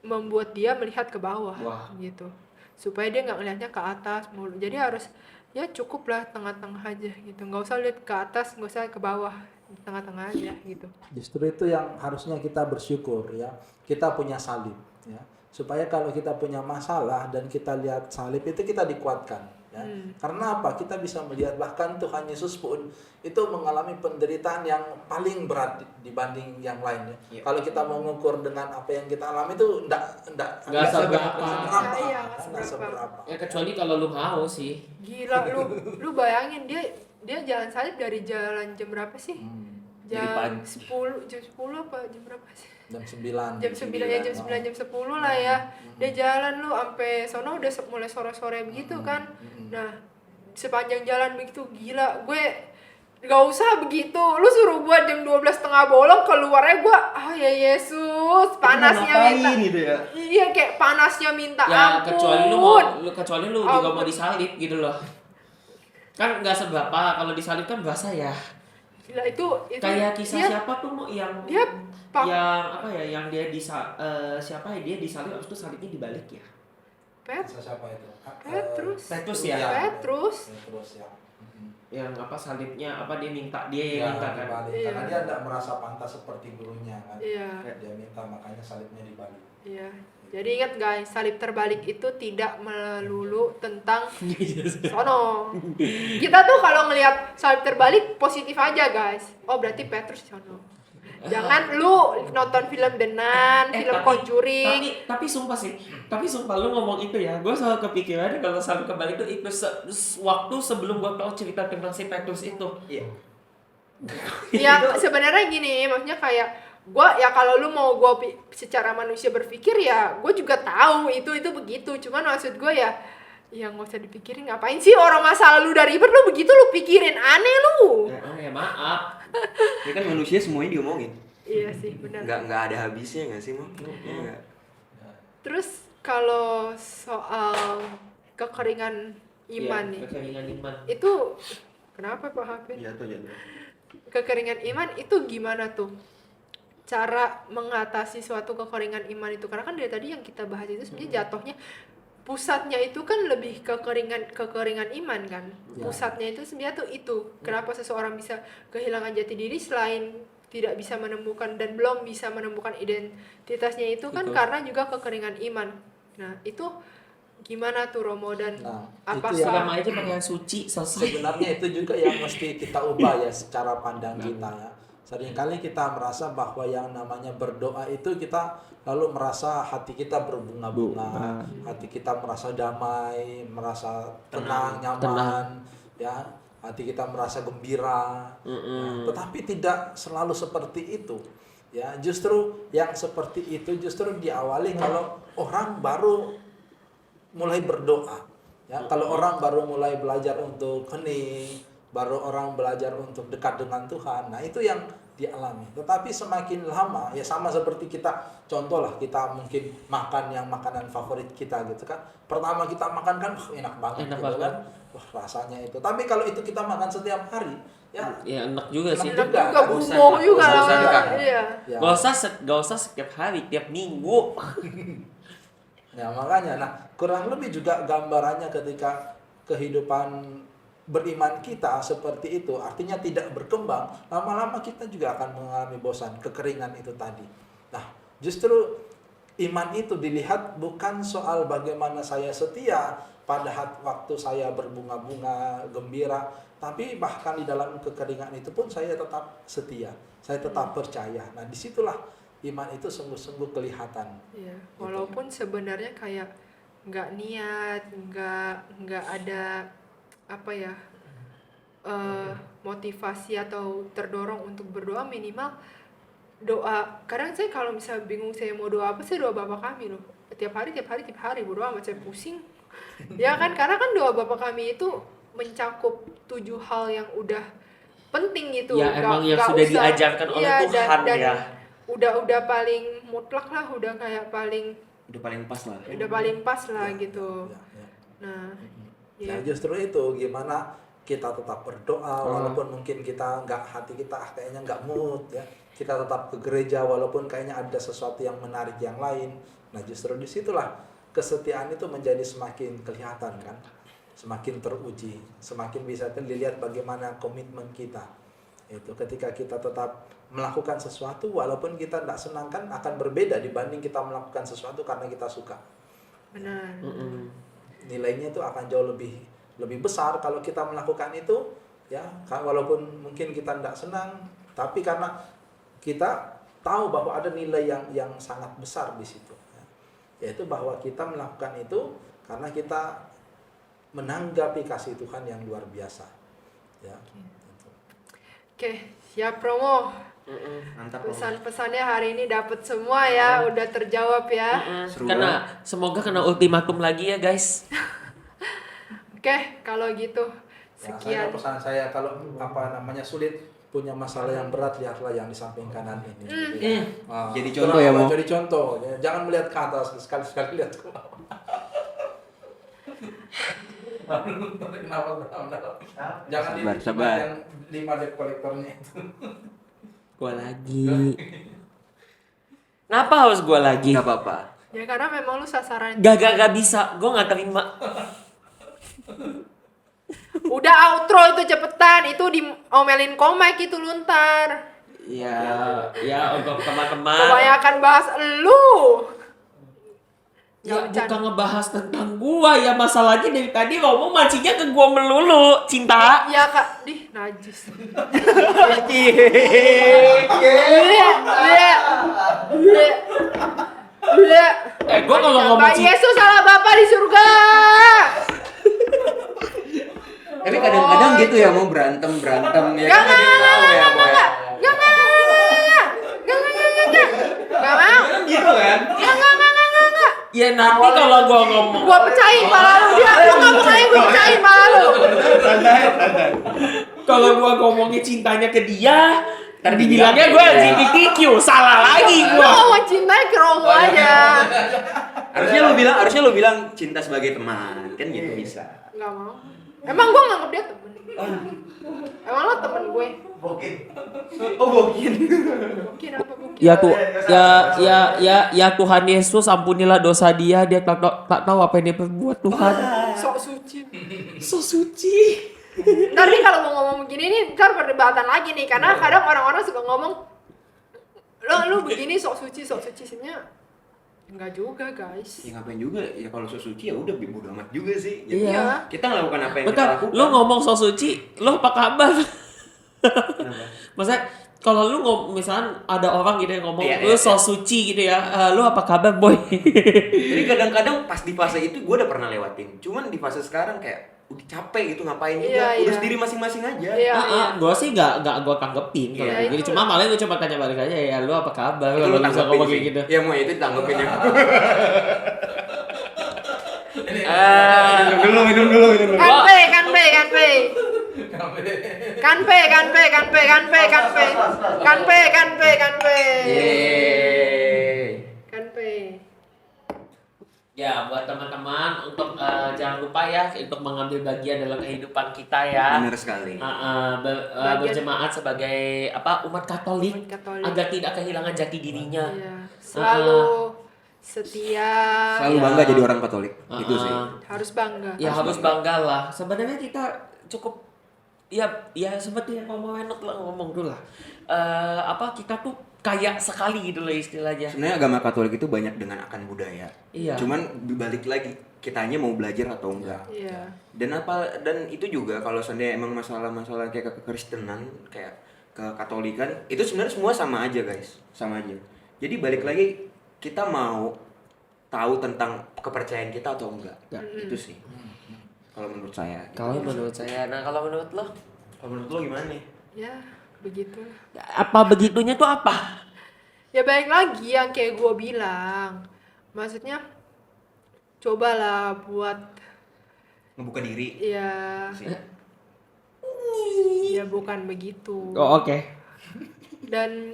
membuat dia melihat ke bawah.
Wah.
Gitu. Supaya dia nggak ngelihatnya ke atas mulu. Jadi harus ya cukup lah tengah-tengah aja gitu. Nggak usah lihat ke atas, nggak usah ke bawah. Di tengah-tengah aja gitu.
Justru itu yang harusnya kita bersyukur ya. Kita punya salib ya. Supaya kalau kita punya masalah dan kita lihat salib itu kita dikuatkan ya. Karena apa? Kita bisa melihat bahkan Tuhan Yesus pun itu mengalami penderitaan yang paling berat dibanding yang lainnya. Kalau kita mau mengukur dengan apa yang kita alami itu
Nggak seberapa.
Iya, nggak
seberapa.
Ya kecuali kalau lu mau sih.
Gila lu bayangin dia jalan salib dari jalan jam berapa sih? Jam 10 apa jam berapa sih?
Jam 9.
Jam 9 ya jam 9 jam 10 lah ya. Dia jalan lu sampai sono udah mulai sore-sore begitu kan. Nah, sepanjang jalan begitu gila. Gue gak usah begitu. Lu suruh gua jam 12 tengah bolong keluarnya gua ya Yesus, panasnya minta.
gitu ya?
Iya kayak panasnya minta
Ya
ampun.
kecuali lu juga
Ampun.
mau disalib gitu loh. Kan nggak seberapa kalau disalib kan berasa ya.
Gila itu
Kayak kisah
dia-
siapa tuh mau yang
dia pak-
yang apa ya yang dia siapa ya dia disalib habis itu salibnya dibalik ya.
Siapa itu?
Petrus.
Petrus ya?
Iya,
Petrus.
Petrus ya.
Yang apa salibnya apa dia minta
Iya,
minta kan.
dibalik.
Iya.
Karena dia tidak merasa pantas seperti gurunya kan.
Iya.
Dia minta makanya salibnya dibalik.
Iya. Jadi ingat guys, salib terbalik itu tidak melulu tentang sono. Kita tuh kalau ngelihat salib terbalik positif aja guys. Oh berarti Petrus sono. Jangan lu nonton film The Nun, film Conjuring.
Tapi sumpah sih. Tapi sumpah lu ngomong itu ya. Gue selalu kepikiran kalau salib kebalik itu waktu sebelum gue tahu cerita tentang si Petrus itu.
Iya.
Ya sebenarnya gini, maksudnya kayak gua ya kalau lu mau gua secara manusia berpikir ya gue juga tahu itu begitu. Cuman maksud gue ya nggak usah dipikirin, ngapain sih orang masa lalu dari ribet lu begitu lu pikirin, aneh lu.
Ya maaf.
Ya kan manusia semuanya diomongin.
Iya sih benar.
Nggak ada habisnya nggak sih, Mo? Iya nggak?
Terus kalau soal kekeringan iman
Iya,
nih,
kekeringan iman.
itu kenapa Pak Hafid?
Jatuh.
Kekeringan iman itu gimana tuh? Cara mengatasi suatu kekeringan iman itu, karena kan dari tadi yang kita bahas itu sebenarnya jatuhnya pusatnya itu kan lebih kekeringan iman kan. Pusatnya itu sebenarnya tuh itu. Kenapa seseorang bisa kehilangan jati diri selain tidak bisa menemukan dan belum bisa menemukan identitasnya itu kan karena juga kekeringan iman. Nah, itu gimana tuh Romo dan
Nah,
apakah
itu yang-
Selama aja pakaian suci selesai.
Sebenarnya itu juga yang mesti kita ubah ya secara pandang kita ya. Seringkali kita merasa bahwa yang namanya berdoa itu kita lalu merasa hati kita berbunga-bunga, hati kita merasa damai, merasa tenang, nyaman, ya, hati kita merasa gembira. Ya, tetapi tidak selalu seperti itu. Ya, justru yang seperti itu justru diawali kalau orang baru mulai berdoa. Ya, kalau orang baru mulai belajar untuk hening, baru orang belajar untuk dekat dengan Tuhan. Nah, itu yang dialami. Tetapi semakin lama, ya sama seperti kita, contoh lah, kita mungkin makan yang makanan favorit kita gitu kan. Pertama kita makan kan enak banget
Enak
gitu
banget.
kan. Wah, rasanya itu. Tapi kalau itu kita makan setiap hari, ya
Ya enak juga sih.
Enak
Enak juga,
bosan,
gumoh juga
bosan
lama.
kan?
Iya.
ya,
Gak usah setiap hari, tiap minggu.
ya makanya. Nah, kurang lebih juga gambarannya ketika kehidupan beriman kita seperti itu, artinya tidak berkembang, lama-lama kita juga akan mengalami bosan, kekeringan itu tadi. Nah, justru iman itu dilihat bukan soal bagaimana saya setia pada waktu saya berbunga-bunga, gembira, tapi bahkan di dalam kekeringan itu pun saya tetap setia, saya tetap percaya. Nah, disitulah iman itu sungguh-sungguh kelihatan.
Iya, walaupun sebenarnya kayak nggak niat, nggak ada apa ya, motivasi atau terdorong untuk berdoa, minimal doa. Kadang saya kalau misalnya bingung saya mau doa apa, saya doa Bapa Kami loh. Tiap hari bodo amat, saya pusing. Ya kan, karena kan doa Bapa Kami itu mencakup 7 hal yang udah penting gitu.
Ya, emang yang sudah diajarkan oleh Tuhan ya.
Udah paling mutlak lah, udah kayak paling
Udah paling pas lah.
gitu.
Ya.
Nah,
Nah,
ya.
justru itu gimana kita tetap berdoa
Hmm.
walaupun mungkin kita hati kita kayaknya nggak mood ya. Kita tetap ke gereja walaupun kayaknya ada sesuatu yang menarik yang lain. Nah, justru disitulah kesetiaan itu menjadi semakin kelihatan kan. Semakin teruji, semakin bisa dilihat bagaimana komitmen kita. Itu ketika kita tetap melakukan sesuatu walaupun kita tidak senang kan akan berbeda dibanding kita melakukan sesuatu karena kita suka.
Benar.
Nilainya itu akan jauh lebih besar kalau kita melakukan itu ya, walaupun mungkin kita tidak senang, tapi karena kita tahu bahwa ada nilai yang sangat besar di situ ya. Yaitu bahwa kita melakukan itu karena kita menanggapi kasih Tuhan yang luar biasa ya.
Oke, siap promo.
Mantap. Om.
Pesan-pesannya hari ini dapat semua ya, udah terjawab ya.
Seru
Semoga kena ultimatum lagi ya guys.
Oke, kalau gitu
Ya,
sekian.
pesan saya kalau sulit punya masalah yang berat, lihatlah yang di samping kanan ini. Gitu ya.
Jadi contoh ya, Mo.
Jadi contoh. Ya. Jangan melihat ke atas, sekali-sekali lihat ke bawah. Jangan
Sabar.
yang 5 debt collectornya itu.
Gua lagi. Kenapa harus gua lagi?
Gak apa-apa.
Ya karena memang lu sasaran.
Gak bisa. Gua gak terima.
Udah outro itu cepetan, itu diomelin Komik itu lu ntar.
Ya untuk teman-teman.
Kebanyakan bahas elu.
Ya
Jangan
bukan ngebahas tentang gua ya, masalahnya dari tadi ngomong mancingnya ke gua melulu, cinta.
Ya kak, najis.
Gua kalau ngomong
Pak Yesus salah Bapak di surga.
Tapi kadang-kadang gitu ya, mau berantem ya.
Gak,
Kan ada yang tahu ya, Mo, ya.
Gak mau.
Gitu kan?
Ya nanti kalau gua ngomong,
Gua pecahin pala lu dia. Lu ngomong aja gua pecahin pala lu.
kalau gua ngomongin cintanya ke dia, ntar dibilangnya gua LGBTQ, salah lagi
Lu
gua.
ngomong cinta ke Romo aja.
Harusnya lu bilang cinta sebagai teman, kan gitu bisa.
Gak mau. Emang gua nganggep dia temen. Emang lo temen gue.
Oh, bokin.
Mungkin apa mungkin.
Ya Tuhan Yesus, ampunilah dosa dia tak tahu apa yang dia perbuat Tuhan.
Sok suci.
So suci.
Ntar nih kalau mau ngomong begini nih, ntar perdebatan lagi nih. Karena kadang orang-orang suka ngomong, lu begini sok suci sebenarnya enggak juga guys.
Ya ngapain juga, ya kalau suci ya udah bodo amat juga sih. Jadi
Iya.
kita melakukan apa yang kita
Bentar,
lakukan.
lu ngomong so suci, lu apa kabar?
Kenapa?
Maksudnya kalau lu misalnya ada orang gitu yang ngomong,
Iya,
lu
iya,
so suci gitu ya, lu apa kabar boy?
Jadi kadang-kadang pas di fase itu gue udah pernah lewatin. Cuman di fase sekarang kayak udah capek gitu ngapain juga.
Iya,
Urus
iya.
diri masing-masing aja.
Iya, iya.
Gua sih gak gua tanggepin kalau
Iya,
kayak gitu.
itu.
Cuma malah gua cuma tanya balik aja, ya lu apa kabar?
Itu
Kalau
lu
bisa
tanggepin
ngomong
sih.
kayak gitu.
Ya mau itu tanggepin ya.
Ah,
Minum dulu.
Kan be.
Yeay.
Kanpe.
Ya, buat teman-teman untuk jangan lupa ya untuk mengambil bagian dalam kehidupan kita ya.
Benar sekali.
Berjemaat sebagai umat Katolik,
Umat Katolik.
agar tidak kehilangan jati dirinya.
Iya, selalu setia.
Selalu bangga jadi orang Katolik. Itu sih.
Harus bangga.
Ya harus bangga lah. Sebenarnya kita cukup ya seperti yang Mama Wenot lah ngomong dulu lah. Kita tuh kaya sekali gitu loh istilahnya.
Sebenarnya agama Katolik itu banyak dengan akan budaya.
Iya.
Cuman balik lagi kitanya mau belajar atau enggak.
Iya.
Dan itu juga kalau seandainya emang masalah-masalah kayak kekristenan, kayak kekatolikan, itu sebenarnya semua sama aja guys, sama aja. Jadi balik lagi kita mau tahu tentang kepercayaan kita atau enggak. Itu sih. Kalau menurut saya.
Kalau menurut saya, nah kalau menurut lo?
Kalau menurut lo gimana nih?
Ya, begitu.
Apa begitunya tuh apa?
Ya baik lagi yang kayak gue bilang. Maksudnya cobalah buat
Ngebuka diri.
ya
Sih.
ya bukan begitu.
Oh, oke.
Dan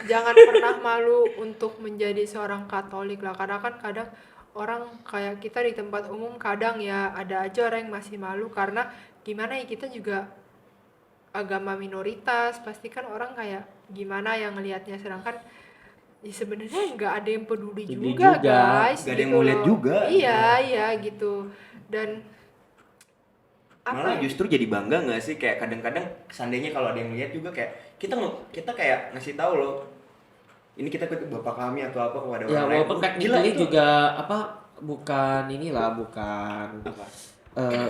jangan pernah malu untuk menjadi seorang Katolik lah, karena kan kadang orang kayak kita di tempat umum kadang ya ada aja orang yang masih malu karena gimana ya, kita juga agama minoritas, pasti kan orang kayak gimana yang ngelihatnya, sedangkan ya sebenarnya nggak ada yang peduli juga, guys.
Nggak ada yang
gitu
mau lihat
loh.
juga.
Iya gitu. Dan
Malah
ya?
justru jadi bangga nggak sih, kayak kadang-kadang seandainya kalau ada yang lihat juga kayak kita kayak ngasih tahu loh, ini kita ke bapak kami atau apa kepada
Ya
orang lain.
walaupun
Gila
technically
itu.
juga bukan inilah, bukan
Apa?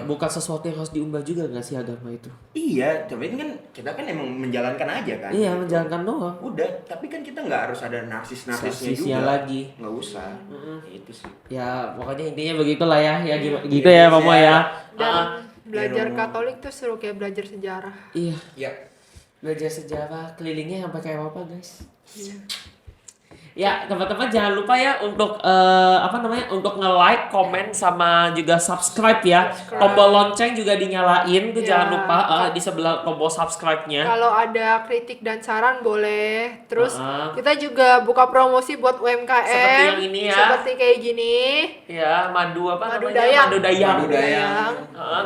bukan sesuatu yang harus diumbar juga nggak sih agama itu?
Iya, tapi kan kita kan emang menjalankan aja kan.
Iya, menjalankan doang.
Udah, tapi kan kita nggak harus ada narsisnya
Narsisnya
juga.
lagi.
Nggak usah. Itu sih.
Ya pokoknya intinya begitulah ya, gitu ya Mama ya.
Dan belajar
Iya,
Katolik tuh seru kayak belajar sejarah.
Iya,
Ya.
belajar sejarah kelilingnya sampai kayak apa guys?
Iya.
Ya teman-teman jangan lupa ya untuk untuk nge-like, komen sama juga subscribe ya.
Subscribe.
Tombol lonceng juga dinyalain tuh,
Ya.
jangan lupa di sebelah tombol subscribe-nya.
Kalau ada kritik dan saran boleh. Terus
Uh-uh.
kita juga buka promosi buat UMKM.
Seperti yang ini ya.
Seperti kayak gini.
Ya, madu
Madu
namanya?
dayang.
Madu dayang.
Madu dayang.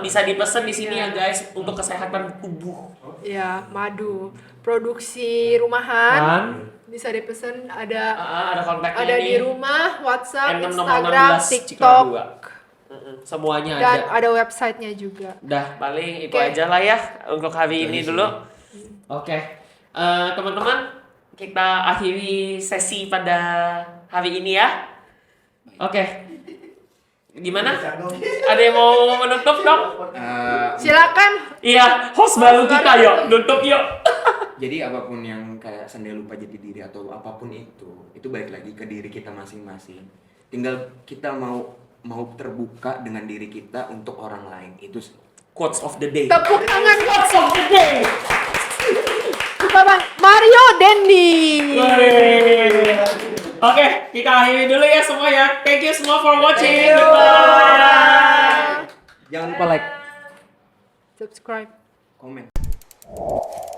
Bisa dipesan di sini ya guys untuk kesehatan tubuh.
Ya, madu. Produksi rumahan.
Kan?
Bisa dipesan, ada
Ada kontaknya
ada
nih.
di rumah, WhatsApp,
N6
Instagram,
16
TikTok,
Cikadua. Semuanya
dan
ada.
ada websitenya juga.
Dah, paling itu
Oke.
aja lah ya untuk hari ini
Itu aja
dulu. Oke. Teman-teman, kita akhiri sesi pada hari ini ya. Oke. Gimana? Ada yang mau menutup dong?
Silakan.
Iya, host baru kita yuk, nutup yuk.
Jadi apapun yang kayak sendiri lupa jati diri atau apapun itu balik lagi ke diri kita masing-masing. Tinggal kita mau terbuka dengan diri kita untuk orang lain, itu sih.
Quotes of the day.
Tepuk tangan
Quotes of the day.
Bapak Mario Dendi.
Oke, kita akhiri dulu ya semua ya. Thank you semua for watching.
Thank you.
Goodbye.
Jangan lupa like,
Subscribe.
komen.